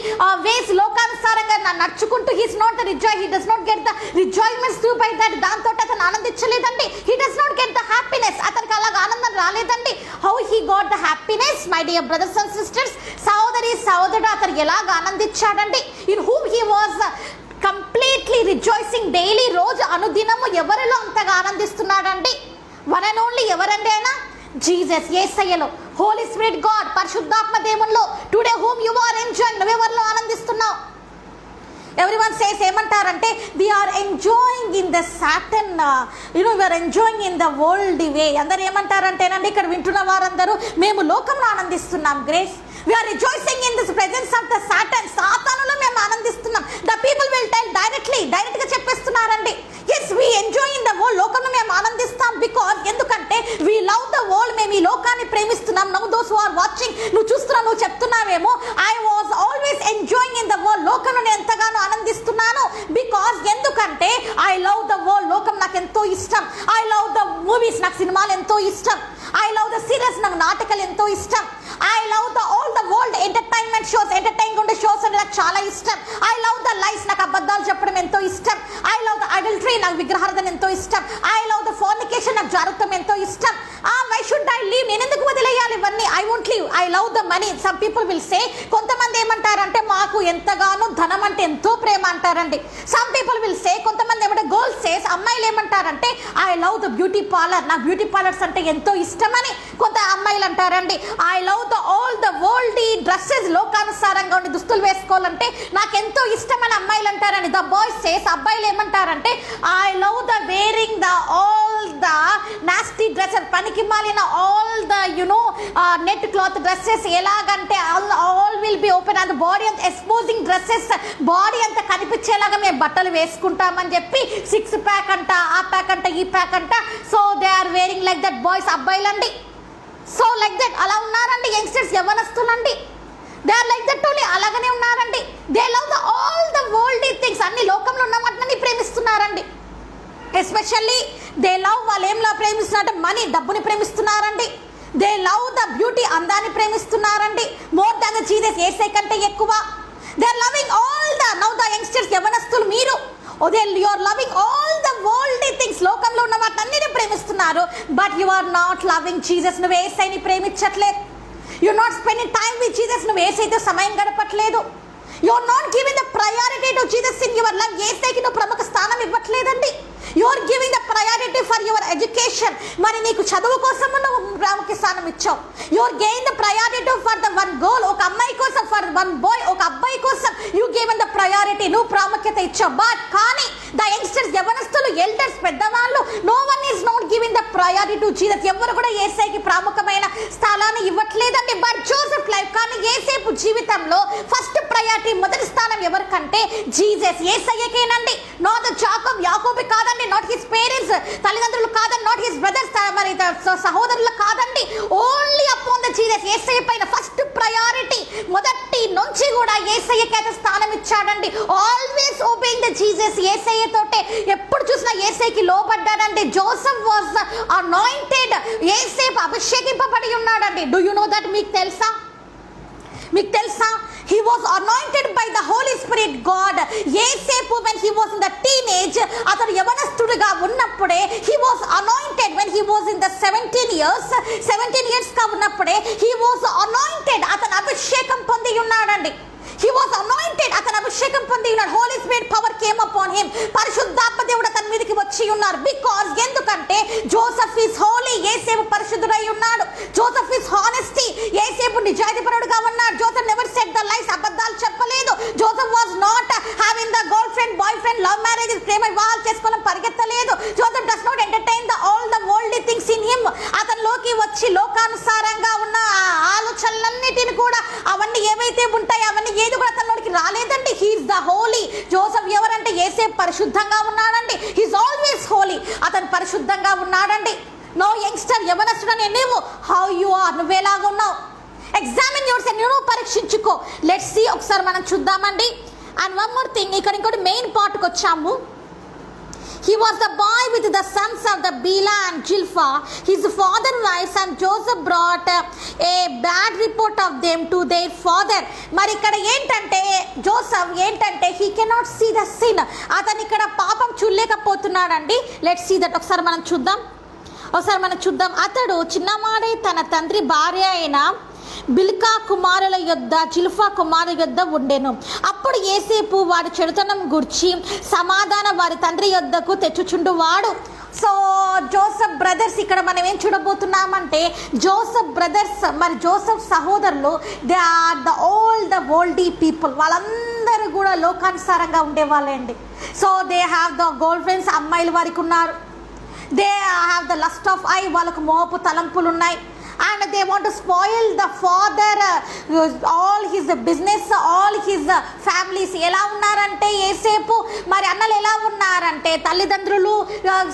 ways, లోకానుసారంగా నడుచుకుంటూ he's not the rejoice. He does not get the rejoicements through by that. దాంతో అతను ఆనందించలేదండి. He does not get the happiness. అతనికి అలాగ ఆనందం రాలేదండి. How he got the happiness? My dear brothers and sisters, సహోదరి సహోదరుడు, అతను ఎలాగ ఆనందించాడండి? In whom he was completely rejoicing daily. రోజు అనుదినము ఎవరిలో అంతగా ఆనందిస్తున్నాడండి? వన్ అండ్ ఓన్లీ ఎవరండి అయినా? జీసస్. యేసయ్యలో. హోలీ స్పిరిట్ గాడ్, పరిశుద్ధాత్మ దేవునిలో. Today whom you are enjoying. నువ్వెవరిలో ఆనందిస్తున్నావు? ఎవ్రీవన్ సేస్ ఏమంటారంటే we are enjoying in the Satan, we are enjoying in the world way. అందరు ఏమంటారంటేనండి, ఇక్కడ వింటున్న వారందరూ మేము లోకంలో ఆనందిస్తున్నాం. Grace, we are rejoicing in this presence of the Satan. సాతానులో మేము ఆనందిస్తున్నాం. The people will tell direct గా చెప్పేస్తున్నారండి. Yes, we enjoy in the world. లోకంలో మేము ఆనందిస్తాం. బికాజ్ ఎందుకంటే వి లవ్ ద వరల్డ్. మేము ఈ లోకాన్ని ప్రేమిస్తున్నాం. Now those who are watching, నువ్వు చూస్తున్నావు, నువ్వు చెప్తున్నావేమో I was always enjoying in the world. లోకంలో నేను ఎంతగానో ఆనందిస్తున్నాను. బికాజ్ ఎందుకంటే ఐ లవ్ ద వరల్డ్. లోకం నాకు ఎంతో ఇష్టం. ఐ లవ్ ద మూవీస్, నాకు సినిమాలు ఎంతో ఇష్టం. ఐ లవ్ ద సీరియల్స్, నాకు నాటకాలు ఎంతో ఇష్టం. I love the all the world entertainment shows, entertain ఉండే షోస్ అంటే నాకు చాలా ఇష్టం. ఐ లవ్ ద లైఫ్, నాకు అబద్ధాలు చెప్పడం ఎంతో ఇష్టం. ఐ లవ్ ద అడల్టరీ, నాకు విగ్రహారాధన ఎంతో ఇష్టం. ఐ లవ్ ద ఫార్నికేషన్, నాకు జాగ్రత్తం ఎంతో ఇష్టం. Why should I leave? నేను ఎందుకు వదిలేయాలి ఇవన్నీ? I won't leave. I love the money. Some people will say, కొంతమంది ఏమంటారంటే మాకు ఎంతగానో ధనం అంటే ఎంతో ప్రేమ అంటారండి. సమ్ పీపుల్ విల్ సే, కొంతమంది ఏమంటే గర్ల్స్ సేస్, అమ్మాయిలు ఏమంటారంటే I love the beauty parlour, నాకు బ్యూటీ పార్లర్స్ అంటే ఎంతో ఇష్టమని కొంత అమ్మాయిలు అంటారండి. I love the all the worldly dresses, లోకానుసారంగా ఉండి దుస్తులు వేసుకోవాలంటే నాకు ఎంతో ఇష్టమని అమ్మాయిలు అంటారండి. ద బాయ్స్ సేస్, అబ్బాయిలు ఏమంటారంటే I love the wearing the all the nasty dresses, పనికి మాలిన all the net cloth dresses. ఎలాగంటే all will be open and body అంత ఎక్స్పోజింగ్ డ్రెస్సెస్, బాడీ అంతా కనిపించేలాగా మేము బట్టలు వేసుకుంటామని చెప్పి 6 ప్యాక్ అంట, ఆ ప్యాక్ అంట, ఈ ప్యాక్ అంట. So they are wearing like that boys, అబ్బాయిలండి. సో లైక్ దట్ అలా ఉన్నారండి యంగ్స్టర్స్, యవ్వనస్తులండి. They are like that only, అలాగనే ఉన్నారండి. They love the all the worldly things, అన్ని లోకంలో ఉన్న వాటిని ప్రేమిస్తున్నారండి. ఎస్పెషల్లీ దే లవ్, వాళ్ళు ఏం ప్రేమిస్తున్నారంటే మనీ, డబ్బుని ప్రేమిస్తున్నారండి. దే లవ్ ద బ్యూటీ, అందాన్ని ప్రేమిస్తున్నారండి. మోర్ దాన్ ద జీసస్, యేసయ్య కంటే ఎక్కువ. They are loving all the, now the youngsters, యవ్వనస్తులు మీరు, you are loving all the worldly things, లోకంలో ఉన్న వాటిని అన్నిటిని ప్రేమిస్తున్నారు. But you are not loving Jesus. నువ్వు యేసయ్యని ప్రేమించట్లేదు. You are not spending time with Jesus. నువ్వు యేసయ్యతో సమయం గడపట్లేదు. You are not giving the priority to Jesus in your life. యేసయ్యకి నువ్వు ప్రముఖ స్థానం ఇవ్వట్లేదండి. You are giving the priority for your education. మరి నీకు చదువు కోసం నువ్వు ప్రాముఖ్య స్థానం ఇచ్చావు. You are gain the priority for the one girl, ఒక అమ్మాయి కోసం, ఫర్ వన్ బాయ్, ఒక అబ్బాయి కోసం యు గివెన్ ద ప్రయారిటీ, నువ్వు ప్రాముఖ్యత ఇచ్చావు. బట్ కానీ ద యంగ్స్టర్స్, యవనస్తులు, ఎల్డర్స్, పెద్దవాళ్ళు, no one is not giving the priority to Jesus. ఎవరు కూడా యేసయ్యకి ప్రాముఖ్యమైన స్థానాన్ని ఇవ్వట్లేదండి. బట్ జోసెఫ్ లైఫ్, కానీ యేసేపు జీవితంలో ఫస్ట్ ప్రయారిటీ, మొదటి స్థానం ఎవరికంటే జీసస్, యేసయ్యకేనండి. నాట్ ద జాకబ్, యాకోబు కాదండి. నాట్ హిస్ పేరెంట్స్, తల్లిదండ్రులు కాదండి. నాట్ హిస్ బ్రదర్స్, మరి సహోదరులు కాదండి. ఓన్లీ అపాన్ ద జీసస్, యేసయ్య పైన ఫస్ట్ ప్రయారిటీ. మొదటి నుంచి కూడా యేసయ్యకి అయితే స్థానం ఇచ్చాడండి. Always obeying the Jesus. యేసయ్య తోటే ఎప్పుడు చూసినా యేసయ్యకి లోబడ్డాడండి. Joseph was anointed. యేసేపు అభిషేకింపబడి ఉన్నాడండి. Do you know that? మీకు తెలుసా? He was anointed by the Holy Spirit God. యేసేపు when he was in the teenage, అతను యవనస్తుడిగా ఉన్నప్పుడే he was anointed. When he was in the 17 years గా ఉన్నప్పుడే he was anointed. అతను అభిషేకం పొంది ఉన్నాడండి. He was anointed. అతను అభిషేకం పొంది ఉన్నాడు. Holy Spirit power came upon him. పరిశుద్ధాత్మ దేవుడు అతని మీదకి వచ్చి ఉన్నారు. బికాజ్ ఎందుకంటే జోసెఫ్ ఈస్ హోలీ. యేసేపు పరిశుద్ధుడై ఉన్నాడు. Joseph is honesty. యేసేపు నిజాయితీపరుడుగా ఉన్నాడు. Joseph never said the lies. అబద్ధాలు చెప్పలేదు. Joseph was not having the girl friend, boy friend, love marriages, ప్రేమ వివాహాలు చేసుకోవడం పరిగెత్తలేదు. Joseph does not entertain the all the worldly things in him. అతనిలోకి వచ్చి లోకానుసారంగా ఉన్న ఆలోచనలన్నిటిని కూడా అవన్నీ ఏవైతే ఉంటాయో అవన్నీ ఏది కూడా అతనిలోకి రాలేదండి. He's the Holi. జోసెఫ్ ఎవరంటే యేసేపు పరిశుద్ధంగా ఉన్నాడండి. He is always holy. అతను పరిశుద్ధంగా ఉన్నాడండి. నో యంగ్స్టర్, యవనస్తుడని నువ్వు హౌ యు ఆర్, నువ్వేలాగా ఉన్నావు? Examine your self. నువ్వు పరీక్షించుకో. Let's see. ఒకసారి మనం చూద్దామండి. అండ్ వన్ మోర్ థింగ్, ఇక్కడ ఇంకోటి మెయిన్ పార్ట్కి వచ్చాము. He was the boy with the sons of the Bila and Jilpah, his father's wives, and Joseph brought a bad report of them to their father. మరి ఇక్కడ ఏంటంటే Joseph ఏంటంటే he cannot see the sin. అతను ఇక్కడ పాపం చూడలేకపోతున్నాడండి. Let's see that. ఒకసారి మనం చూద్దాం. అతడు చిన్నమాడే తన తండ్రి భార్య అయిన బిల్కా కుమారుల యొద్ద, జిల్ఫా కుమారుల యొద్ద ఉండెను. అప్పుడు యేసేపు వాడి చెడుతనం గుర్చి సమాధానం వారి తండ్రి యొద్దకు తెచ్చుచుండువాడు. సో జోసెఫ్ బ్రదర్స్ ఇక్కడ మనం ఏం చూడబోతున్నామంటే జోసెఫ్ బ్రదర్స్, మరి జోసెఫ్ సహోదరులు, they are the all the worldly people. వాళ్ళందరూ కూడా లోకానుసారంగా ఉండేవాళ్ళే అండి. So they have the girl friends, అమ్మాయిలు వారికి ఉన్నారు. They have the lust of eye, వాళ్ళకు మోపు తలంపులు ఉన్నాయి. And they want to spoil the father, all his business, all his families. ఎలా ఉన్నారంటే యేసేపు మరి అన్నలు ఎలా ఉన్నారంటే తల్లిదండ్రులు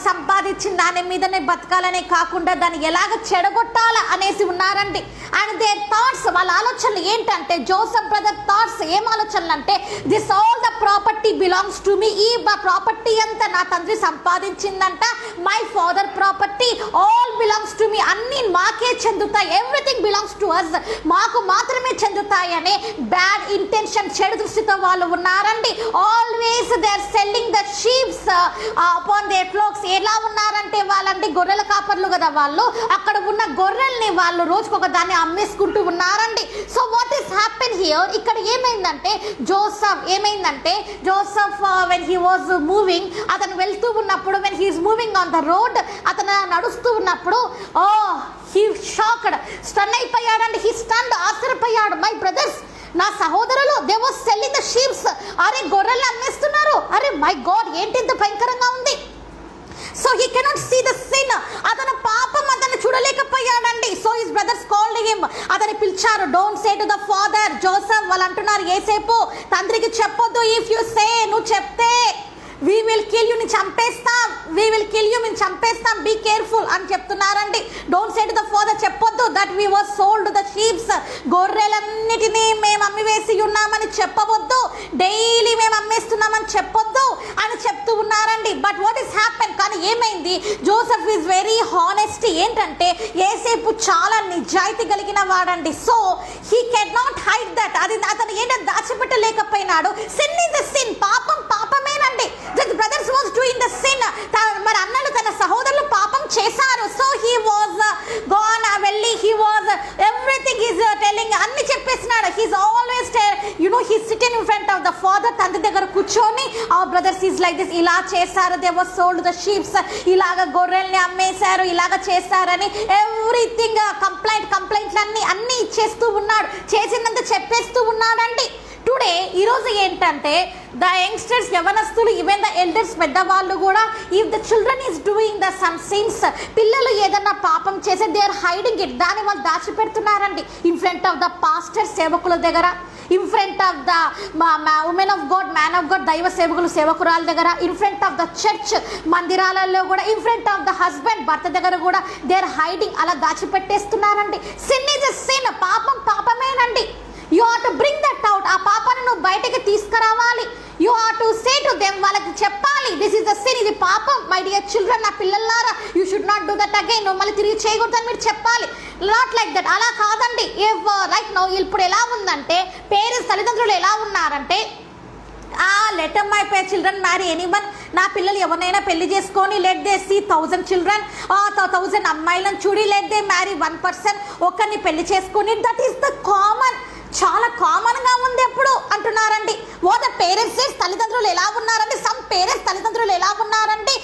సంపాదించిన దాని మీదనే బతకాలనే కాకుండా దాన్ని ఎలాగ చెడగొట్టాల అనేసి ఉన్నారండి. అండ్ దే థాట్స్, వాళ్ళ ఆలోచనలు ఏంటంటే జోసెఫ్ బ్రదర్ థాట్స్ ఏం ఆలోచనలు అంటే this all the property belongs to me. ఈ ప్రాపర్టీ అంతా నా తండ్రి సంపాదించిందంట. My father property all belongs to me. అన్ని మాకే చెందుతాయి. Everything belongs to us. మాకు మాత్రమే చెందుతాయి అనే బ్యాడ్ ఇంటెన్షన్, చెడు దృష్టితో వాళ్ళు ఉన్నారండి. Always they are selling the sheeps upon their flocks. ఎలా ఉన్నారంటే వాళ్ళంటే గొర్రెల కాపర్లు కదా వాళ్ళు. అక్కడ ఉన్న గొర్రెల్ని వాళ్ళు రోజుకొక దాన్ని అమ్మేసుకుంటూ ఉన్నారండి. So what is happen here? ఇక్కడ ఏమైందంటే Joseph when he was moving, అతను వెళ్తూ ఉన్నప్పుడు, when he is moving on the road, అతను నడుస్తూ ఉన్నప్పుడు he shocked, స్టన్ అయిపోయాడండి. he stunned, ఆశ్చర్యపోయాడు. మై బ్రదర్స్, నా సహోదరులు, they was selling the sheeps. అరే గొర్రెలు అమ్మేస్తున్నారు. అరే మై గాడ్, ఏంటి ఇంత భయంకరంగా ఉంది. So he cannot see the sin. అతను పాపం అతను చూడలేకపోయాడండి. So his brothers called him. అతని పిలిచారు. Don't say to the father. Joseph వాళ్ళు అంటున్నారు యేసేపు తండ్రికి చెప్పొద్దు. ఇఫ్ యు సే, నువ్వు చెప్తే we will kill you, నేను చంపేస్తాం, బీ కేర్ఫుల్ అని చెప్తున్నారండి. Don't say to the father, చెప్పొద్దు that we was sold the sheeps. గొర్రెలన్నిటినీ మేము అమ్మివేసి ఉన్నామని చెప్పవద్దు. డైలీ మేము అమ్మేస్తున్నామని చెప్పొద్దు అని చెప్తూ ఉన్నారండి. But what is happen? కానీ ఏమైంది? Joseph is very honesty. ఏంటంటే యేసేపు చాలా నిజాయితీ కలిగిన వాడండి. So he can not hide that. అది అతను ఏంటంటే దాచిపెట్టలేకపోయినాడు. Sin is the sin. పాపమేనండి. Brothers was doing the sin. మరి అన్నలు తన సహోదరులు పాపం చేశారు. సో హీ వాజ్ గాన్, వెళ్ళి he was everything is telling, అన్ని చెప్పేసినాడు. He's always he's sitting in front of the father. తండ్రి దగ్గర కూర్చొని hour brothers is like this, ఇలా చేశారు, they was sold the sheeps, ఇలాగ గొర్రెల్ని అమ్మేశారు, ఇలాగ చేశారని ఎవ్రీథింగ్ కంప్లైంట్లన్నీ అన్నీ ఇచ్చేస్తూ ఉన్నాడు. చేసిందంత చెప్పేస్తూ ఉన్నాడండి. టుడే ఈరోజు ఏంటంటే ద యంగ్స్టర్స్, యవనస్తులు, ఈవెన్ ద ఎల్డర్స్, పెద్దవాళ్ళు కూడా, if the children is doing the sum since, పిల్లలు ఏదన్నా పాపం చేస్తే దే ఆర్ హైడింగ్ ఇట్. దాన్ని వాళ్ళు దాచిపెడుతున్నారండి in front of the pastor, సేవకుల దగ్గర, in front of the women of God, man of God, దైవ సేవకులు సేవకురాల దగ్గర, in front of the church మందిరాలలో కూడా, in front of the husband భర్త దగ్గర కూడా దే ఆర్ హైడింగ్, అలా దాచిపెట్టేస్తున్నారండి. సిన్ ఈజ్ ఎ సిన్, పాపం పాపమేనండి. You have to bring that out. ఆ పాపాన్ని నువ్వు బయటకి తీసుకురావాలి. You have to say to them, వాళ్ళకి చెప్పాలి దిస్ ఈజ్ ద సిన్, ఇది పాపం. మై డియర్ చిల్డ్రన్, నా పిల్లలారా, you should not do that again. నువ్వు మళ్ళీ తిరిగి చేయకూడదని మీరు చెప్పాలి. నాట్ లైక్ దట్, అలా కాదండి. ఇఫ్ రైట్ నౌ ఇప్పుడు ఎలా ఉందంటే పేరెంట్స్, తల్లిదండ్రులు ఎలా ఉన్నారంటే let my children marry anyone, నా పిల్లలు ఎవరినైనా పెళ్లి చేసుకొని లెట్ దే సీ 1000 చిల్డ్రన్, 1000 అమ్మాయిలను చూడి లెట్ దే మ్యారీ 1 person, ఒకరిని పెళ్లి చేసుకొని, దట్ ఈస్ ద కామన్, చాలా కామన్గా ఉంది ఎప్పుడు అంటున్నారండి. ద పేరెంట్స్ తల్లిదండ్రులు ఎలా ఉన్నారండి, సమ్ పేరెంట్స్ తల్లిదండ్రులు ఎలా ఉన్నారండి,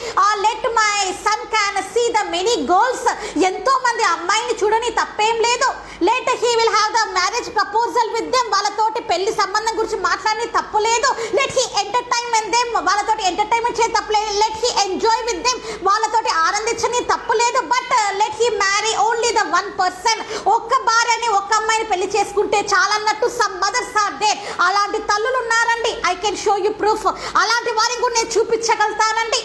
let my son can see the many girls, ఎంతో మంది అమ్మాయిని చూడని తప్పేం లేదు. Let he will have the marriage proposal with them, వాళ్ళతోటి పెళ్లి సంబంధం గురించి మాట్లాడి తప్పు లేదు. లెట్ హీ ఎంటర్టైన్మెంట్ దెమ్, వాళ్ళతోటి ఎంటర్టైన్మెంట్ చేయ తప్పలేదు. Let he enjoy with them, వాళ్ళతోటి ఆనందించని తప్పు లేదు. But let he marry only the 1 person, ఒక్క భార్యని ఒక్క అమ్మాయిని పెళ్లి చేసుకుంటే చాలా అన్నట్టు. సమ్ మదర్స్ ఆర్ దేర్, అలాంటి తల్లులు ఉన్నారండి. I can show you proof. అలాంటి వారికి కూడా నేను చూపించగలుగుతానండి.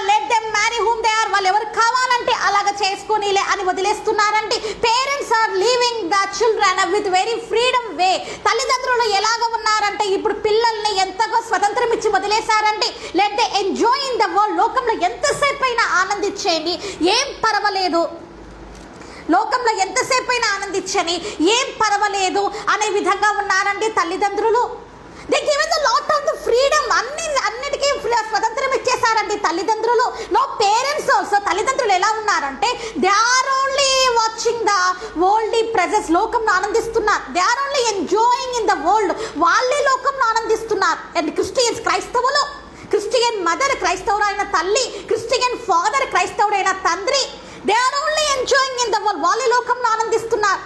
Let them marry whom they are, వాళ్ళు ఎవరు కావాలంటే అలాగ చేసుకొనిలే అని వదిలేస్తున్నారండి. Parents are leaving the children with very freedom way. తల్లిదండ్రులు ఎలాగ ఉన్నారంటే ఇప్పుడు పిల్లల్ని ఎంతగా స్వతంత్రం ఇచ్చి వదిలేశారండి. Let they enjoy in the world, లోకంలో ఎంతసేపు అయినా ఆనందించేయండి, ఏం పర్వాలేదు, లోకంలో ఎంతసేపు అయినా ఆనందించని ఏం పర్వాలేదు అనే విధంగా ఉన్నారండి తల్లిదండ్రులు. They given the lot of the freedom, అన్నిటికీ స్వతంత్రం ఇచ్చేసారండి తల్లిదండ్రులు. నో పేరెంట్స్ ఆల్సో, తల్లిదండ్రులు ఎలా ఉన్నారంటే they are only watching the world presence, లోకంలో ఆనందిస్తున్నారు. They are only enjoying in the world, వాళ్ళే లోకంలో ఆనందిస్తున్నారు. అండ్ క్రిస్టియన్స్, క్రైస్తవులు, క్రిస్టియన్ మదర్ క్రైస్తవుడైన తల్లి, క్రిస్టియన్ ఫాదర్ క్రైస్తవుడైన తండ్రి, they are only enjoying in the world, వాళ్ళే లోకంలో ఆనందిస్తున్నారు.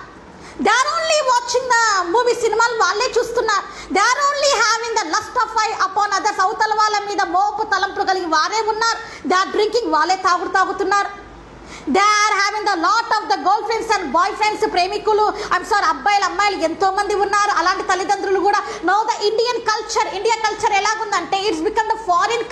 They are only watching the movie, సినిమాలు వాళ్ళే చూస్తున్నారు. They are only having the lust of eye upon others, అవతల వాళ్ళ మీద మోపు తలంపులు కలిగి వారే ఉన్నారు. దే ఆర్ డ్రింకింగ్, వాళ్ళే తాగుతున్నారు. They are having the lot of the girl friends and boy friends, ప్రేమికులు, అబ్బాయిలు అమ్మాయిలు ఎంతో మంది ఉన్నారు. అలాంటి తల్లిదండ్రులు కూడా. నో ద ఇండియా కల్చర్ ఎలాగుందంటే ఇట్స్ బికమ్ ద ఫారిన్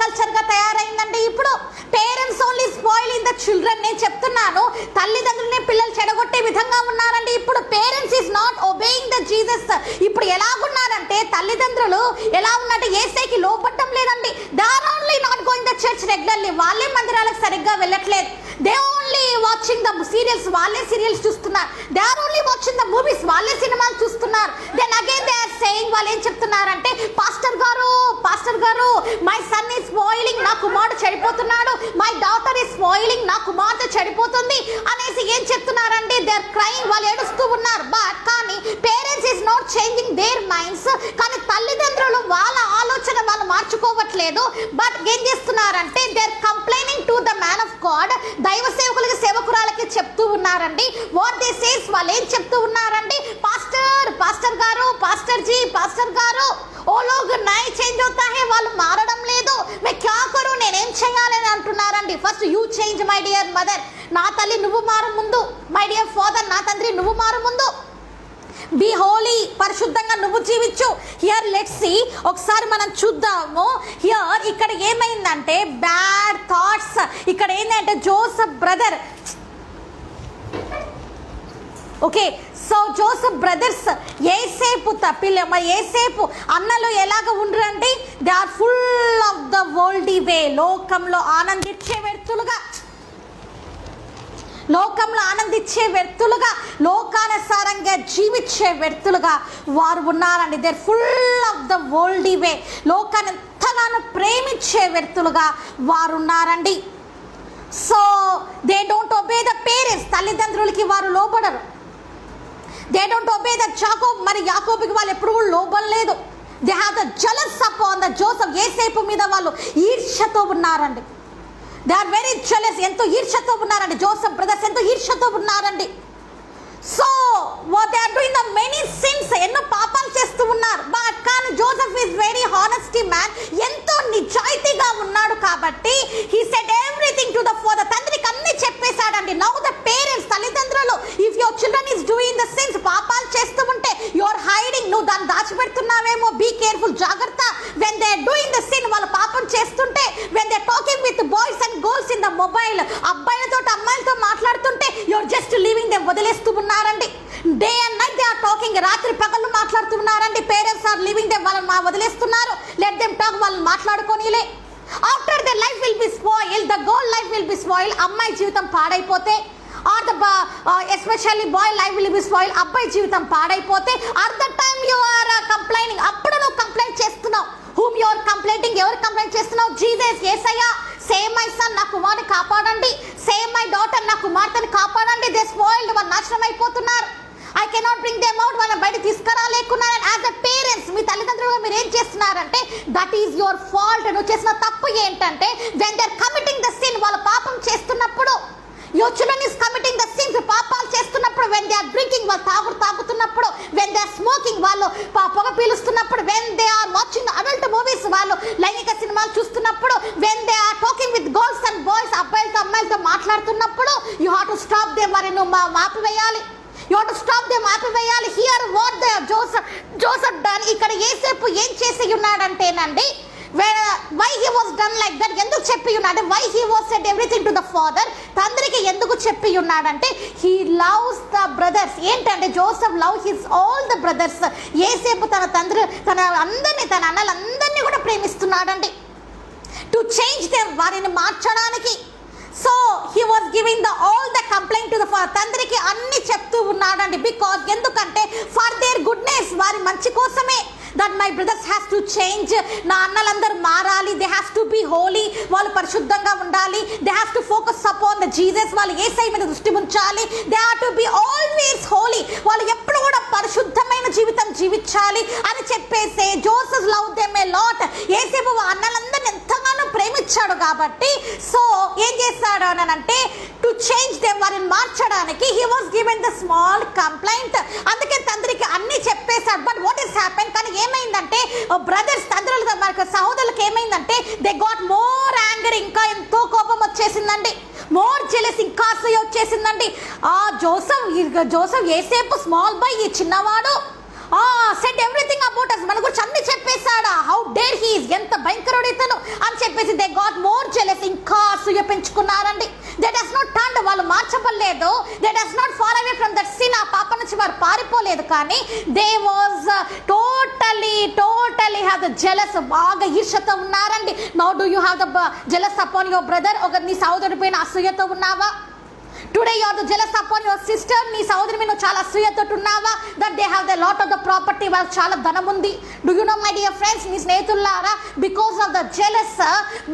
కల్చర్గా తయారైందండి. ఇప్పుడు parents only spoiling the children. నేను చెప్తున్నాను, తల్లిదండ్రులనే పిల్లలు చెడగొట్టే విధంగా ఉన్నారండి ఇప్పుడు. Parents is not obeying the Jesus. ఇప్పుడు ఎలాగున్నారంటే తల్లిదండ్రులు ఎలా ఉన్నారంటే యేసుకి లోపడటం లేదండి. They are only not going the church regularly, వాళ్ళే మందిరాలకు సరిగ్గా వెళ్ళట్లేదు. They only watching the serials, వాళ్ళే సీరియల్స్ చూస్తున్నారు. They are only watching the movies, వాళ్ళే సినిమాలు చూస్తున్నారు. Then again they are saying, వాళ్ళు ఏం చెప్తున్నారంటే పాస్టర్ గారు మై సన్ ఈజ్ స్పాయిలింగ్, నా కుమారుడు చెడిపోతున్నాడు, మై డాటర్ ఈజ్ స్పాయిలింగ్, నా కుమార్తె చెడిపోతుంది అనేసి ఏం చెప్తున్నారంటే దే ఆర్ క్రైయింగ్, వాళ్ళు ఏడుస్తూ ఉన్నారు. బట్ కానీ parents is not changing their minds, కానీ తల్లిదండ్రులు వాళ్ళ ఆలోచన వాళ్ళు మార్చుకోవట్లేదు. బట్ ఏం చేస్తున్నారంటే they are complaining to the man of God, దైవ సేవకులకి సేవకురాలకి చెప్తూ ఉన్నారండి. వాట్ దే సేస్, వాళ్ళు ఏం చెప్తూ ఉన్నారండి, పాస్టర్ గారు ఓ లోగ్ నై చేంజ్ అవుతా హై, వాళ్ళు మారడం లేదు, మే క్యా కరు, నేనేం చేయాలని అంటున్నారండి. First you change my dear mother, నా తల్లి నువ్వు మారు ముందు. మై డియర్ ఫాదర్, నా తండ్రి నువ్వు మారు ముందు. బీ హోలీ, పరిశుద్ధంగా నువ్వు జీవించు. హియర్ లెట్స్ సీ, ఒకసారి మనం చూద్దాము. హియర్ ఇక్కడ ఏమైందంటే బ్యాడ్ థాట్స్, ఇక్కడ ఏంటంటే Joseph brother, okay, so Joseph brothers ఏసేపు ఏసేపు అన్నలు ఎలాగ ఉండరండి, they are full of the world way, లోకంలో ఆనందించే వ్యక్తులుగా, లోకానుసారంగా జీవించే వ్యక్తులుగా వారు ఉన్నారండి. They are full of the world way, లోకాన్ని ఎంతగానో ప్రేమించే వ్యక్తులుగా వారు ఉన్నారండి. So they don't obey the parents, తల్లిదండ్రులకి వారు లోబడరు. They don't obey the Jacob, మరి యాకోబుకి వాళ్ళు ఎప్పుడు కూడా లోబడలేదు. They have the jealous upon the Joseph, యేసేపు మీద వాళ్ళు ఈర్ష్యతో ఉన్నారండి. దే ఆర్ వెరీ జలస్, ఎంతో ఈర్ష్యతో ఉన్నారండి. జోసెఫ్ బ్రదర్స్ ఎంతో ఈర్ష్యతో ఉన్నారండి. So they are doing the many sins, ఎన్నో పాపాలు చేస్తూ ఉన్నారు. బట్ కానీ Joseph is very honesty man, ఎంతో నిజాయితీగా ఉన్నాడు కాబట్టి he said everything to the father, తండ్రికి అన్ని చెప్పేశాడండి. నౌ ద పేరెంట్స్, తల్లిదండ్రులు, if your children is doing the sins, పాపాలు చేస్తూ ఉంటే యు ఆర్ హై రాత్రి పగళ్ళు మాట్లాడుతున్నారండి. పేరెంట్స్ ఆర్ లివింగ్ దెమ్, వాళ్ళని వదిలేస్తున్నారు. లెట్ దెమ్ టాక్, వాళ్ళని మాట్లాడుకోనిలే. After the life will be spoil, the girl life will be spoil. అమ్మాయి జీవితం పాడైపోతే, or the especially boy life will be spoil, అబ్బాయి జీవితం పాడైపోతే, at the time you are complaining, అప్పుడు నువ్వు కంప్లైంట్ చేస్తున్నావు. హూమ్ యు ఆర్ కంప్లైంటింగ్, ఎవరు కంప్లైంట్ చేస్తున్నావు? Jesus, Yesayya, same my son, నా కుమారుని కాపాడండి, సేమ్ మై డాటర్, నా కుమార్తెని కాపాడండి. దే స్పాయిల్డ్, వాళ్ళు నాశనం అయిపోతున్నారు. I cannot bring them out, వాళ్ళని బయట తీసుకురాలేకున్నాను. యాజ్ అ పేరెంట్స్, మీ తల్లిదండ్రులుగా మీరు ఏం చేస్తున్నారంటే దట్ ఈజ్ యువర్ ఫాల్ట్. నువ్వు చేసిన తప్పు ఏంటంటే when they are committing the sin, వాళ్ళ పాపం చేస్తున్నప్పుడు, your children is committing the sins, పాపాలు చేస్తున్నప్పుడు, when they are drinking, వాళ్ళు తాగుతున్నప్పుడు, when they are smoking, వాళ్ళు పొగ పీలుస్తున్నప్పుడు, when they are watching adult movies, వాళ్ళు లైంగిక సినిమాలు చూస్తున్నప్పుడు, when they are talking with girls and boys, అబ్బాయిలతో అమ్మాయిలతో మాట్లాడుతున్నప్పుడు, you have to stop them, వారిని నువ్వు ఆపివేయాలి. You have to stop them, ఆపివేయాలి. Here what the Joseph done, ఇక్కడ యేసేపు ఏం చేసి ఉన్నాడంటేనండి, why he was done like that, ఎందుకు చెప్పి ఉన్నాడు, why he was said everything to the father, తండ్రికి ఎందుకు చెప్పి ఉన్నాడంటే he loves the brothers. ఏంటంటే Joseph love his all the brothers. యేసేపు తన తండ్రి, తన అందరినీ, తన అన్నలందరినీ కూడా ప్రేమిస్తున్నాడండి. టు చేంజ్ దెమ్, వారిని మార్చడానికి. So he was giving the all the complaint to the father, తండ్రికి అన్ని చెప్తూ ఉన్నాడండి. బికాజ్ ఎందుకంటే ఫర్ దేర్ గుడ్నెస్, వారి మంచి కోసమే. that my brothers has to change, నా అన్నలందరూ మారాలి, they has to be holy, వాళ్ళు పరిశుద్ధంగా ఉండాలి, they has to focus upon the Jesus, వాళ్ళు యేసయ్య మీద దృష్టి ఉంచాలి, they have to be always holy, వాళ్ళు ఎప్పుడు కూడా పరిశుద్ధమైన జీవితం జీవించాలి అని చెప్పేసి Joseph love them a lot. యేసేపు అన్నలందరిని ఎంతగానో ప్రేమించాడు కాబట్టి సో ఏం చేస్తాడు అని అంటే టు చేంజ్ దెమ్, వారిని మార్చడానికి he was given the small complaint. అందుకే తండ్రికి అన్ని చెప్పేశాడు. బట్ వాట్ ఇస్ హ్యాపెన్, కానీ ఏమైందంటే బ్రదర్స్, తండ్రులు మనకు సహోదరులకు ఏమైందంటే దే గాట్ మోర్ యాంగర్, ఇంకా ఎంతో కోపం వచ్చేసిందండి, మోర్ జెలస్, ఇంకా అసూయ వచ్చేసిందండి. జోసెఫ్ యేసేపు స్మాల్ బాయ్, ఈ చిన్నవాడు సెడ్ ఎవ్రీథింగ్ అబౌట్ అస్, మన గురించి అన్ని చెప్పేశాడా, హౌ డేర్ హీ ఈజ్, ఎంత భయంకరుడు ఇతను అని చెప్పేసి దే గాట్ మోర్ జెలస్, ఇంకా అసూయ పెంచుకున్నారండి. దే డస్ నాట్ టర్న్, వాళ్ళు మార్చబడలేదు, they does not fall away from that sin, ఆ పాప నుంచి వారు పారిపోలేదు, కానీ they was totally have the jealous, బాగా ఈర్ష్యతో ఉన్నారండి. Now do you have the jealous upon your brother, ఒక నీ సహోదరుడి పైన అసూయతో ఉన్నావా? Today you are the jealous upon your sister, నీ సహోదరి మీద చాలా అసూయతో ఉన్నావా? That they have the lot of the property, వాళ్ళకి చాలా ధనం ఉంది. Do you know my dear friends, మీ స్నేహితులారా, బికాస్ ఆఫ్ ద జెలస్,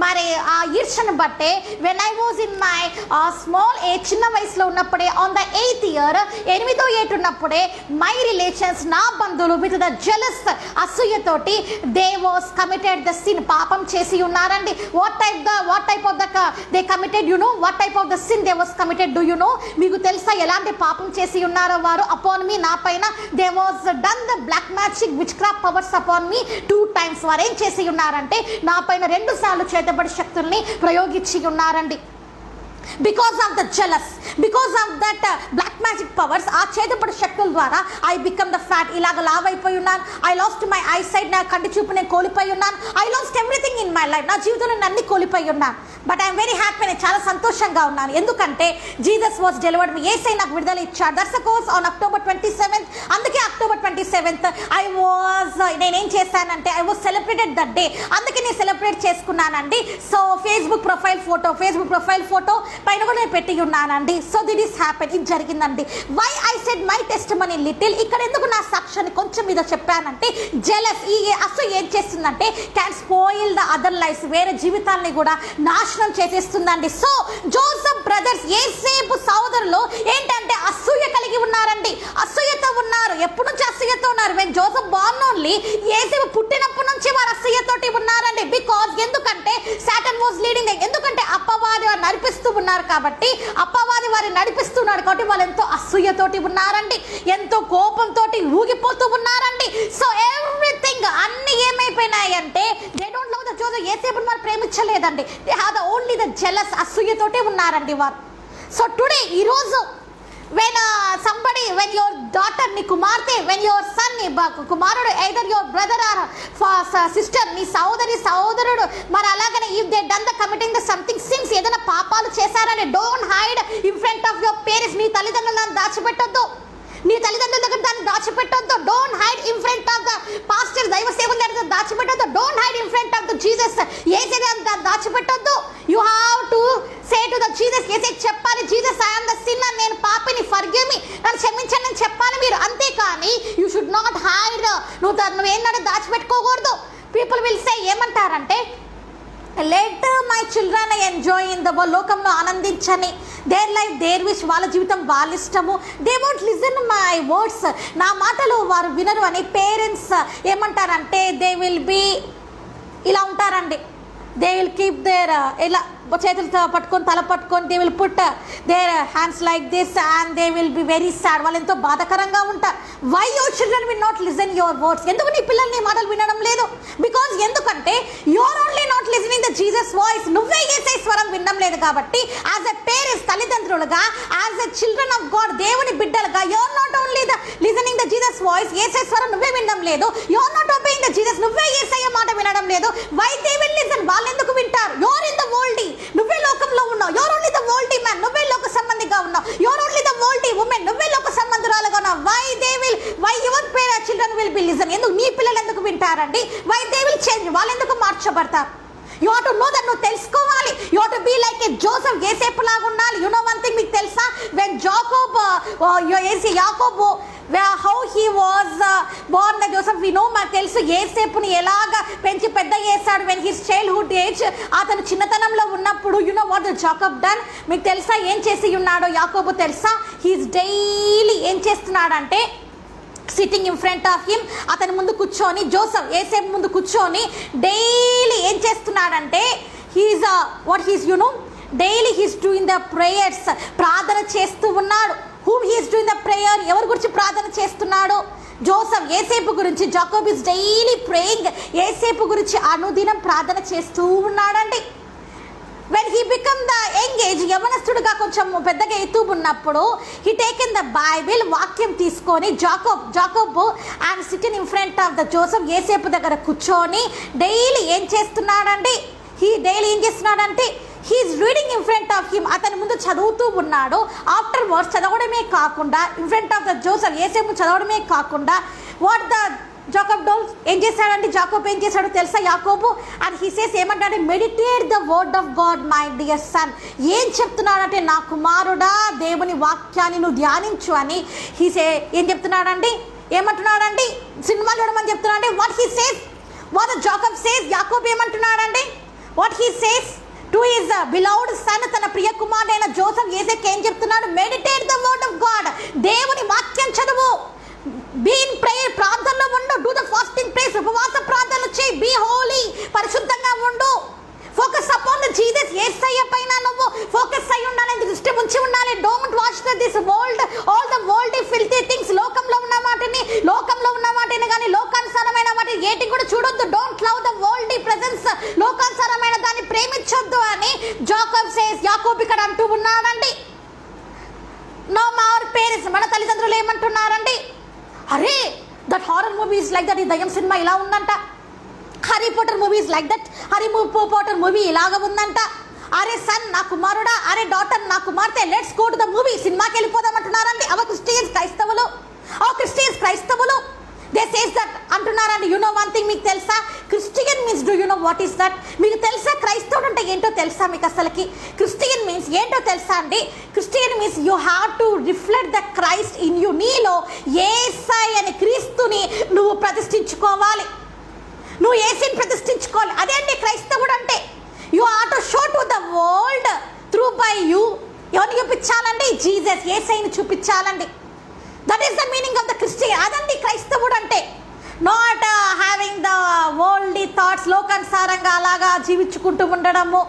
మరి ఆ ఈర్ష్యను బట్టే when I was in my small age, చిన్న వయసులో ఉన్నప్పుడే, ఆన్ ద 8th year, 8వ ఏట ఉన్నప్పుడే మై రిలేషన్స్, నా బంధువులు విత్ ద జెలస్, అసూయతోటి they was committed the sin, పాపం చేసి ఉన్నారండి. What type of the they committed, you know what type of the sin they was committed, do you know, మీకు తెలుసా ఎలాంటి పాపం చేసి ఉన్నారో వారు? అపాన్ మీ, నా పైన, they was done the black magic witchcraft powers upon me 2 times. వారు ఏం చేసి ఉన్నారంటే నా పైన 2 సార్లు చేతబడి శక్తుల్ని ప్రయోగించి ఉన్నారండి. Because of the jealous, because of that black magic powers, ఆ చేతబడి శక్తుల ద్వారా ఐ బికమ్ ద ఫ్యాట్, ఇలాగ లావ్ అయిపోయి ఉన్నాను. I lost my eye sight, నా కంటి చూపు నేను కోల్పోయి ఉన్నాను. I lost everything in my life, నా జీవితంలో నేను అన్ని కోల్పోయి ఉన్నాను. బట్ ఐఎమ్ వెరీ హ్యాపీ, నేను చాలా సంతోషంగా ఉన్నాను. ఎందుకంటే జీసస్ వాజ్ డెలివర్డ్ మీ, యేసయ్య నాకు విడుదల ఇచ్చాడు. That's course on October 27th. అందుకే October 27th నేనేం చేశానంటే I was celebrated that day, అందుకే నేను సెలబ్రేట్ చేసుకున్నానండి. సో ఫేస్బుక్ ప్రొఫైల్ ఫోటో పైన కూడా నేను పెట్టి ఉన్నానండి. సో దిట్ ఈస్ హ్యాపెన్, ఇది జరిగిందండి. Why I said my testimony little, ఇక్కడ ఎందుకు నా సాక్ష్యాన్ని కొంచెం మీద చెప్పానంటే జెలస్, ఈ అసూయ ఏం చేస్తుందంటే can spoil the other lifes, వేరే జీవితాలని కూడా నాశనం చేసేస్తుందండి. సో జోసెఫ్ బ్రదర్స్, యేసేపు సోదరులు ఏంటంటే అసూయ కలిగి ఉన్నారండి, అసూయతో ఉన్నారు. ఎప్పటి నుంచి అసూయతో ఉన్నారు? వెన్ జోసెఫ్ బార్న్ ఓన్లీ, యేసేపు పుట్టినప్పటి నుంచి వారు అసూయతోటి ఉన్నారండి. బికాజ్ ఎందుకంటే సాటన్ వాజ్ లీడింగ్, ఎందుకంటే అపవాది వారు నడిపిస్తూ ఉన్నారు కాబట్టి, అపవాది వారిని నడిపిస్తున్నాడు కాబట్టి వాళ్ళు ఎంతో అసూయతోటి ఉన్నారండి, ఎంతో కోపంతో ఊగిపోతూ ఉన్నారండి. సో ఎవ్రీథింగ్ అన్ని ఏమైపోయినాయి అంటే they don't love the Joseph, యేసేపుని వారు ప్రేమించలేదండి. They have the only the jealous, అసూయతోటే ఉన్నారండి వారు. సో టుడే, ఈరోజు when your daughter, నీ కుమార్తె, when your son, నీ కుమారుడు, either your brother or sister, నీ సహోదరుడు, మరి అలాగనే if they done the committing the something sins, ఏదైనా పాపాలు చేశారని, don't hide in front of your parents, నీ తల్లిదండ్రులను దాచిపెట్టొద్దు, నీ తల్లిదండ్రుల దగ్గర దాన్ని దాచిపెట్టొద్దు. Don't hide in front of the pastor, దైవ సేవకుల దగ్గర దాచిపెట్టొద్దు. Don't hide in front of the Jesus. యేసే దాచిపెట్టొద్దు. You have to say to the Jesus. యేసే చెప్పాలి, Jesus I am the sinner, నేను పాపిని, ఫర్గివ్ మీ, నన్ను క్షమించండి అని చెప్పాలి మీరు. అంతేకాని యూ షుడ్ నాట్ హైడ్. నువ్వేంటంటే దాచిపెట్టుకోకూడదు. పీపుల్ విల్ సే, ఏమంటారంటే, let my children enjoy in the world, లోకంలో ఆనందించని, దేర్ లైఫ్ దేర్ విష్, వాళ్ళ జీవితం వాళ్ళ ఇష్టము, they won't listen my words, నా మాటలు వారు వినరు అని పేరెంట్స్ ఏమంటారంటే, దే విల్ బీ ఇలా ఉంటారండి. దే విల్ కీప్ దేర్ ఇలా చేతులతో పట్టుకొని తల పట్టుకొని, they will put their hands like this and they will be very sad. వాళ్ళు ఎంతో బాధకరంగా ఉంటారు. Why your children will not listen your words? ఎందుకు నీ పిల్లలు నీ మాటలు వినడం లేదు? బికాజ్ ఎందుకంటే your only not listening the Jesus voice. నువ్వే యేసే స్వరం వినడం లేదు కాబట్టి, యాజ్ ఎ పేరెంట్స్, తల్లిదండ్రులుగా, as a children of God, దేవుని బిడ్డలుగా, your not only the listening the Jesus voice, యేసే స్వరం నువ్వే వినడం లేదు. Your not obeying the Jesus, నువ్వే యేసయ్య మాట వినడం లేదు. Why they will listen? వాళ్ళు ఎందుకు వింటారు? యువర్ ఇన్ ద వరల్డ్, నువ్వే లోకంలో ఉన్నావు. Your only the world man, నువ్వే లోక సంబంధిగా ఉన్నావు. Your only the world women, నువ్వే లోక సంబంధురాలుగా ఉన్నావు. Why your children will be listen? ఎందుకు నీ పిల్లలు ఎందుకు వింటారండి? Why they will change? వాళ్ళు ఎందుకు మార్చబడతారు? You have to know that. నువ్వు తెలుసుకోవాలి. You have to be like a Joseph, Yesepu లాగా ఉండాలి. యు నో వన్ థింగ్, మీకు తెలుసా, వెన్ యాకోబు how he was born the Joseph, we know, మనకు తెలుసు యేసేపుని ఎలాగ పెంచి పెద్ద చేశాడు. వెన్ హిస్ చైల్డ్హుడ్ ఏజ్, అతను చిన్నతనంలో ఉన్నప్పుడు, you know what the Jacob done? మీకు తెలుసా ఏం చేసి ఉన్నాడో యాకోబు? తెలుసా, హీస్ డైలీ ఏం చేస్తున్నాడంటే, sitting in front of him, అతని ముందు కూర్చొని, జోసెఫ్ యేసేపు ముందు కూర్చొని డైలీ ఏం చేస్తున్నాడంటే, he's what he's you know daily he's doing the prayers, ప్రార్థన చేస్తూ ఉన్నాడు. Whom he's doing the prayer? ఎవరి గురించి ప్రార్థన చేస్తున్నాడు? జోసెఫ్, యేసేపు గురించి. Jacob is daily praying, Yesepu గురించి అనుదినం ప్రార్థన చేస్తూ ఉన్నాడండి. When he become the young age, యవనస్తుడుగా కొంచెం పెద్దగా ఎత్తు ఉన్నప్పుడు, హీ టేకెన్ ద బైబిల్, వాక్యం తీసుకొని, Jacob and sitting in front of the Joseph, Yesepu దగ్గర కూర్చొని డైలీ ఏం చేస్తున్నాడంటే, he's reading in front of him, అతని ముందు చదువుతూ ఉన్నాడు. ఆఫ్టర్ వర్డ్స్ చదవడమే కాకుండా, in front of the Joseph, Yesepu చదవడమే కాకుండా, వాట్ ద జాకబ్ డోల్ ఏం చేశాడంటే, జాకోబ్ ఏం చేశాడో తెలుసా, యాకోబు? అండ్ హీ సేస్, ఏమంటాడంటే, meditate the word of God my dear son. ఏం చెప్తున్నాడంటే, నా కుమారుడా, దేవుని వాక్యాన్ని నువ్వు ధ్యానించు అని ఏం చెప్తున్నాడండి? ఏమంటున్నాడండి? సినిమాలు చూడమని చెప్తున్నాడండి. What he says, what the Jacob says, Yakob ఏమంటున్నాడండి? What he says to his beloved son, తన ప్రియ కుమారుడైన జోసెఫ్, యేసేకి ఏం చెప్తున్నాడు? Meditate the word of God, దేవుని వాక్యం చదువు. బీ ఇన్ ప్రేయర్, ప్రార్థనలో ఉండు. డూ ద ఫాస్టింగ్ ప్రేయర్స్, ఉపవాస ప్రార్థనలు చేయి. బీ హోలీ, పరిశుద్ధంగా ఉండు. ఫోకస్ అపాన్ ద జీసస్, యేసయ్య పైన నువ్వు ఫోకస్ అయి ఉండాలి, దృష్టి ఉంచి ఉండాలి. Don't watch this world, all the world filthy things, లోకంలో ఉన్న వాటిని కానీ లోకానుసారమైన వాటిని ఏటి కూడా చూడొద్దు. Don't love the world presence, లోకానుసారమైన దాన్ని ప్రేమించొద్దు అని జాకోబ్ సేస్, యాకోబ్ ఇక్కడ అంటూ ఉన్నాడండి. నో మోర్ పేరెంట్స్, మన తల్లిదండ్రులు ఏమంటున్నారండి? అరే, that horror movies like that, ఈ దయ్యం సినిమా ఇలా ఉందంట. Harry Potter movies like that, Potter movie ఇలాగ ఉందంట. అరే సన్, నా కుమారుడా, అరే డాటర్, నా కుమార్తె, let's go to the movie, సినిమాకి వెళ్ళిపోదామంటున్నారండి. క్రైస్తవులు దే సేస్ దట్ అంటున్నారండి. యు నో వన్ థింగ్, మీకు తెలుసా, Christian means, do you know what is that? మీకు తెలుసా క్రైస్తవుడు అంటే ఏంటో తెలుసా మీకు? అసలుకి క్రిస్టియన్ మీన్స్ ఏంటో తెలుసా అండి? Christian means you have to reflect the Christ in you. నీలో యేసయ్య అని క్రీస్తుని నువ్వు ప్రతిష్ఠించుకోవాలి. నువ్వు యేసుని ప్రతిష్ఠించుకోవాలి. అదే అండి క్రైస్తవుడు అంటే. You have to show to the world through by you. ఎవరిని చూపించాలండి? జీసస్, యేసయ్యని చూపించాలండి. That is the meaning of the Christian. అదండి క్రైస్తవుడు అంటే. Not having the worldly thoughts, లోకానుసారంగా అలాగా జీవించుకుంటూ ఉండడము,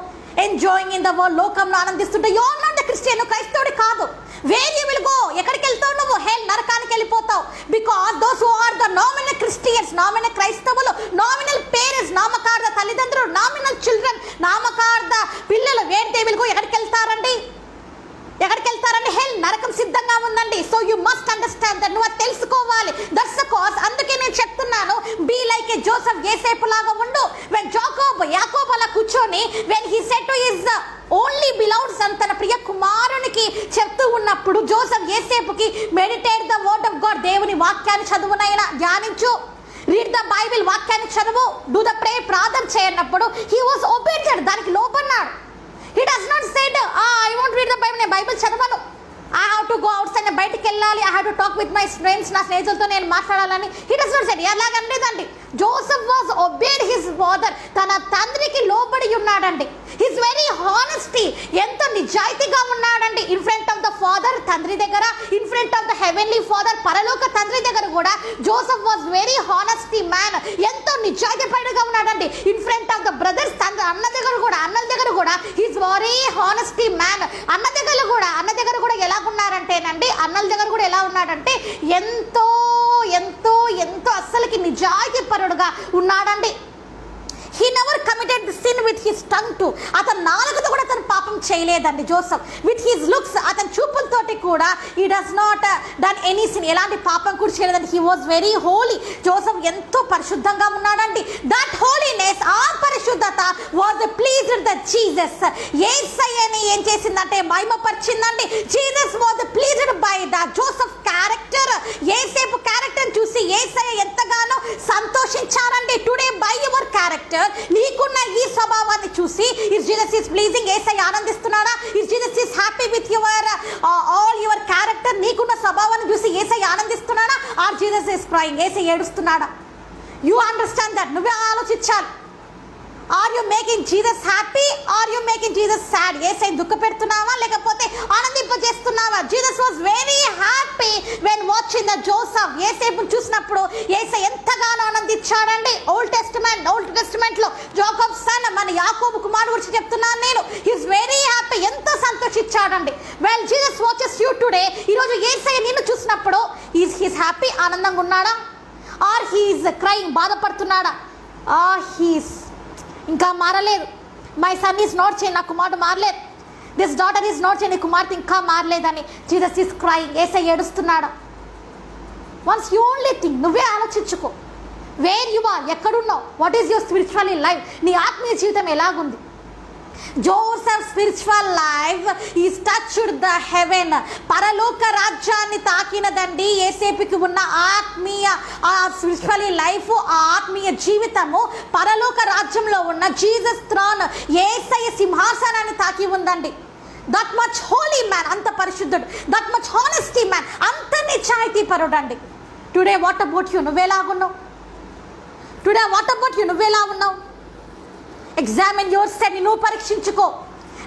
ఎంజాయింగ్ ఇన్ ద వరల్డ్, లోకంలో ఆనందిస్తుంటే. You are not the Christian, క్రైస్తవుడు కాదు. వేర్ యూ విల్ గో, ఎక్కడికి వెళ్తావు నువ్వు? హెల్, నరకానికి వెళ్ళిపోతావు. Because those who are the nominal Christians, nominal క్రైస్తవులు, నామినల్ పేరెంట్స్, నామకార్థ తల్లిదండ్రులు, నామినల్ చిల్డ్రన్, నామకార్థ పిల్లలు, వేర్ దే విల్ గో, ఎక్కడికి వెళ్తారండి? హెల్, నరకం సిద్ధంగా ఉందండి. So you must understand that. నువ్వు తెలుసుకోవాలి. That's the cause. అందుకే నేను చెప్తున్నాను, be like a Joseph, Yesepu లాగా ఉండు. వెన్ యాకోబ్ అలా కూర్చొని, when he said to his only beloved son, తన ప్రియ కుమారునికి చెప్తూ ఉన్నప్పుడు జోసెఫ్ యేసేపుకి meditate the word of God, దేవుని వాక్యాన్ని చదువునైనా ధ్యానించు, రీడ్ ద బైబిల్ వాక్యాన్ని చదువు, డూ ద ప్రే ప్రార్థన చేయనప్పుడు హీ వాస్ ఒబీడియంట్, దానికి లోపన్నాడు. He does not said I want read the Bible, నేను బైబిల్ చదవను, I have to go outside, బయటికి వెళ్ళాలి, I have to talk with my friends, నా స్నేహితులతో నేను మాట్లాడాలని. He does not said. ఎలాగండేదండి, Joseph was obeyed his father, తన తండ్రికి లోబడి ఉన్నాడండి. హిస్ వెరీ హానెస్టీ, ఎంత నిజాయితీగా ఉన్నాడండి in front of the father, తండ్రి దగ్గర, in front of the heavenly father, పరలోక తండ్రి దగ్గర కూడా Joseph was very honesty man, ఎంతో నిజాయితీపరుడుగా ఉన్నాడండి. In front of the brothers, అన్నల దగ్గర కూడా హిస్ వెరీ హానెస్టీ మ్యాన్. అన్న దగ్గర కూడా ఎలా ఉన్నారంటేనండి, అన్నల దగ్గర కూడా ఎలా ఉన్నాడంటే ఎంతో ఎంతో ఎంతో అస్సలకి నిజాయితీ పరుడుగా ఉన్నాడండి. He never committed the sin with his tongue too. అతను నాలుగుతో కూడా అతను పాపం చేయలేదండి జోసెఫ్. విత్ హిస్ లుక్స్, అతని చూపులతోటి కూడా he does not done any sin, ఎలాంటి పాపం కూడా చేయలేదండి. he was very holy. Joseph ఎంతో పరిశుద్ధంగా ఉన్నాడండి. that holiness, ఆ పరిశుద్ధత was pleased the Jesus. యేసయ్యని ఏం చేసిందంటే మహిమపరిచిందండి. Jesus was pleased by the Joseph character. యేసేపు క్యారెక్టర్ చూసి యేసయ్య ఎంతగానో సంతోషించారండి. టుడే బై యువర్ క్యారెక్టర్, నీకున్న ఈ స్వభావాన్ని చూసి is Jesus is pleasing, Yesayya ఆనందిస్తున్నాడా? Is Jesus is happy with your all your character, నీకున్న స్వభావాన్ని చూసి యేసయ్య ఆనందిస్తున్నాడా? Or Jesus is crying, Yesayya ఏడుస్తున్నాడా? You understand that. నువ్వే ఆలోచించాలి. Are you making Jesus happy, are you making Jesus sad? Yesayya దుఃఖ పెడుతున్నావా లేకపోతే ఆనందింపజేస్తున్నావా? Jesus was very happy when watching the Joseph. యేసేపును చూసినప్పుడు యేసయ్య ఎంతగానో ఆనందించాడండి. ఓల్డ్ టెస్టిమెంట్ లో జోసెఫ్ సన్, మన యాకోబు కుమారుడు గురించి చెప్తున్నాను నేను. హిస్ వెరీ హ్యాపీ, ఎంతో సంతోషించాడండి. Well Jesus watches you today, ఈరోజు యేసయ్య నిన్ను చూసినప్పుడు హిస్ హ్యాపీ, ఆనందంగా ఉన్నాడా? ఆర్ హీస్ క్రైయింగ్, బాధపడుతున్నాడా? ఆర్ హీస్ ఇంకా మారలేదు, my son is not change, నా కుమారుడు మారలేదు, this daughter is not change, నీ కుమార్తె ఇంకా మారలేదని జీసస్ ఈస్ క్రైయింగ్. యేసయ్య ఏడుస్తున్నాడా? వన్స్ యూ ఓన్లీ థింక్, నువ్వే ఆలోచించుకో. వేర్ యు ఆర్, ఎక్కడున్నావు? What is your spiritual life? నీ ఆత్మీయ జీవితం ఎలాగుంది? Joseph spiritual life is touched the heaven, పరలోక రాజ్యాన్ని తాకినదండి. యేసేపుకి ఉన్న ఆత్మీయ స్పిరిచువల్ లైఫ్, ఆ ఆత్మీయ జీవితము పరలోక రాజ్యంలో ఉన్న జీసస్ థ్రోన్, యేసయ్య సింహాసనాన్ని తాకి ఉందండి. దట్ మచ్ హోలీ మ్యాన్, అంత పరిశుద్ధుడు. దట్ మచ్ హానెస్టీ మ్యాన్, అంత నిజాయితీ పరుడు అండి. Today what about you? నువ్వెలాగున్నావు? Today what about you? నువ్వెలా ఉన్నావు? ఎగ్జామిన్ యువర్ సెల్ఫ్, నువ్వు పరీక్షించుకో.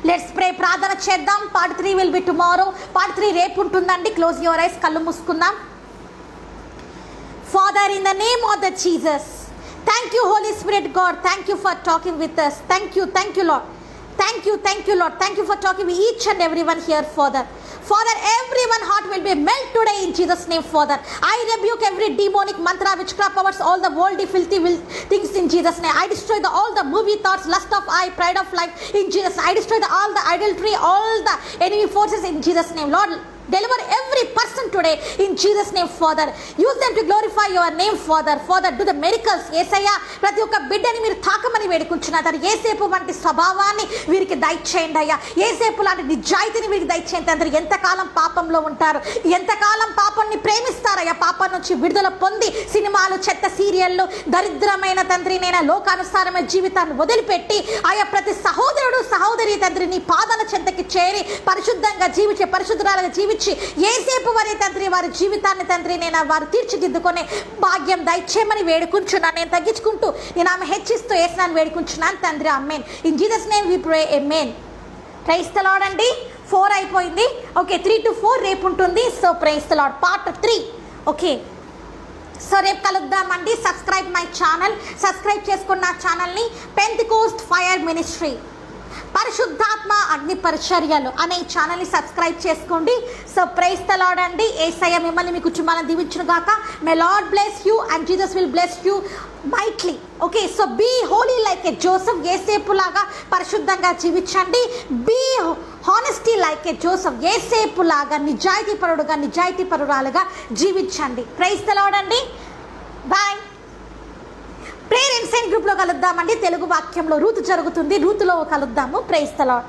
లెట్స్ ప్రే, ప్రార్థన చేద్దాం. Part 3 will be tomorrow. Part 3 రేపు ఉంటుందండి. క్లోజ్ యువర్ ఐస్, కళ్ళు మూసుకుందాం. Father, in the name of the Jesus, thank you holy spirit God, thank you for talking with us. Thank you lord, thank you lord, thank you for talking with each and everyone here, Father, everyone heart will be melt today in Jesus' name, Father. I rebuke every demonic mantra, witchcraft powers, all the worldly filthy things in Jesus' name. I destroy all the movie thoughts, lust of eye, pride of life in Jesus' name. I destroy all the adultery, all the enemy forces in Jesus' name. Lord, deliver every person today in Jesus' name, Father. Use them to glorify your name, Father. Father, do the miracles. యేసయ్య, ప్రతి ఒక్క బిడ్డని మీరు తాకమని వేడుకుంటున్నారు. యేసేపు వంటి స్వభావాన్ని వీరికి దయచేయండి అయ్యా. యేసేపు లాంటి నిజాయితీని వీరికి దయచేయండి తండ్రి. ఎంతకాలం పాపంలో ఉంటారు, ఎంతకాలం పాపాన్ని ప్రేమిస్తారయ్యా. పాపం నుంచి విడుదల పొంది సినిమాలు, చెత్త సీరియళ్ళు, దరిద్రమైన తండ్రి నేను లోకానుసారమైన జీవితాన్ని వదిలిపెట్టి ఆయా ప్రతి సహోదరుడు సహోదరి తండ్రి నీ పాదాల చెంతకి చేరి పరిశుద్ధంగా జీవించే, పరిశుద్ధురాలుగా జీవించి యేసేపు వారి తండ్రి వారి జీవితాన్ని తండ్రి నేను వారు తీర్చిదిద్దుకునే భాగ్యం దయచేయమని వేడుకుంటున్నాను. నేను తగ్గించుకుంటూ నేను ఆమె హెచ్చిస్తూ యేసునామమున వేడుకుంటున్నాను తండ్రి. Amen. In Jesus name we pray, amen. Praise the lord అండి. 4 అయిపోయింది. ఓకే, 3 to 4 రేపు ఉంటుంది. So praise the lord, part 3. Okay, so రేపు కలుద్దామండి. సబ్స్క్రైబ్ మై ఛానల్, సబ్స్క్రైబ్ చేసుకున్న నా ఛానల్ని పెంతెకోస్ట్ ఫైర్ మినిస్ట్రీ, పరిశుద్ధాత్మ అగ్ని పరిచర్యలు అనే ఛానల్ని సబ్స్క్రైబ్ చేసుకోండి. సో ప్రైజ్ ది లార్డ్ అండి. యేసయ్య మిమ్మల్ని మీ కుటుంబాలను దీవించును గాక. May lord bless you and Jesus will bless you mightily. Okay, so be holy like a Joseph. Yesepu లాగా పరిశుద్ధంగా జీవించండి. Be honesty like a Joseph. Yesepu లాగా నిజాయితీ పరురాలుగా జీవించండి. ప్రైజ్ ది లార్డ్ అండి. బాయ్. ప్రేయర్ ఇన్సైట్ గ్రూప్లో కలుద్దామండి. తెలుగు వాక్యంలో రూతు జరుగుతుంది, రూతులో కలుద్దాము. Praise the lord.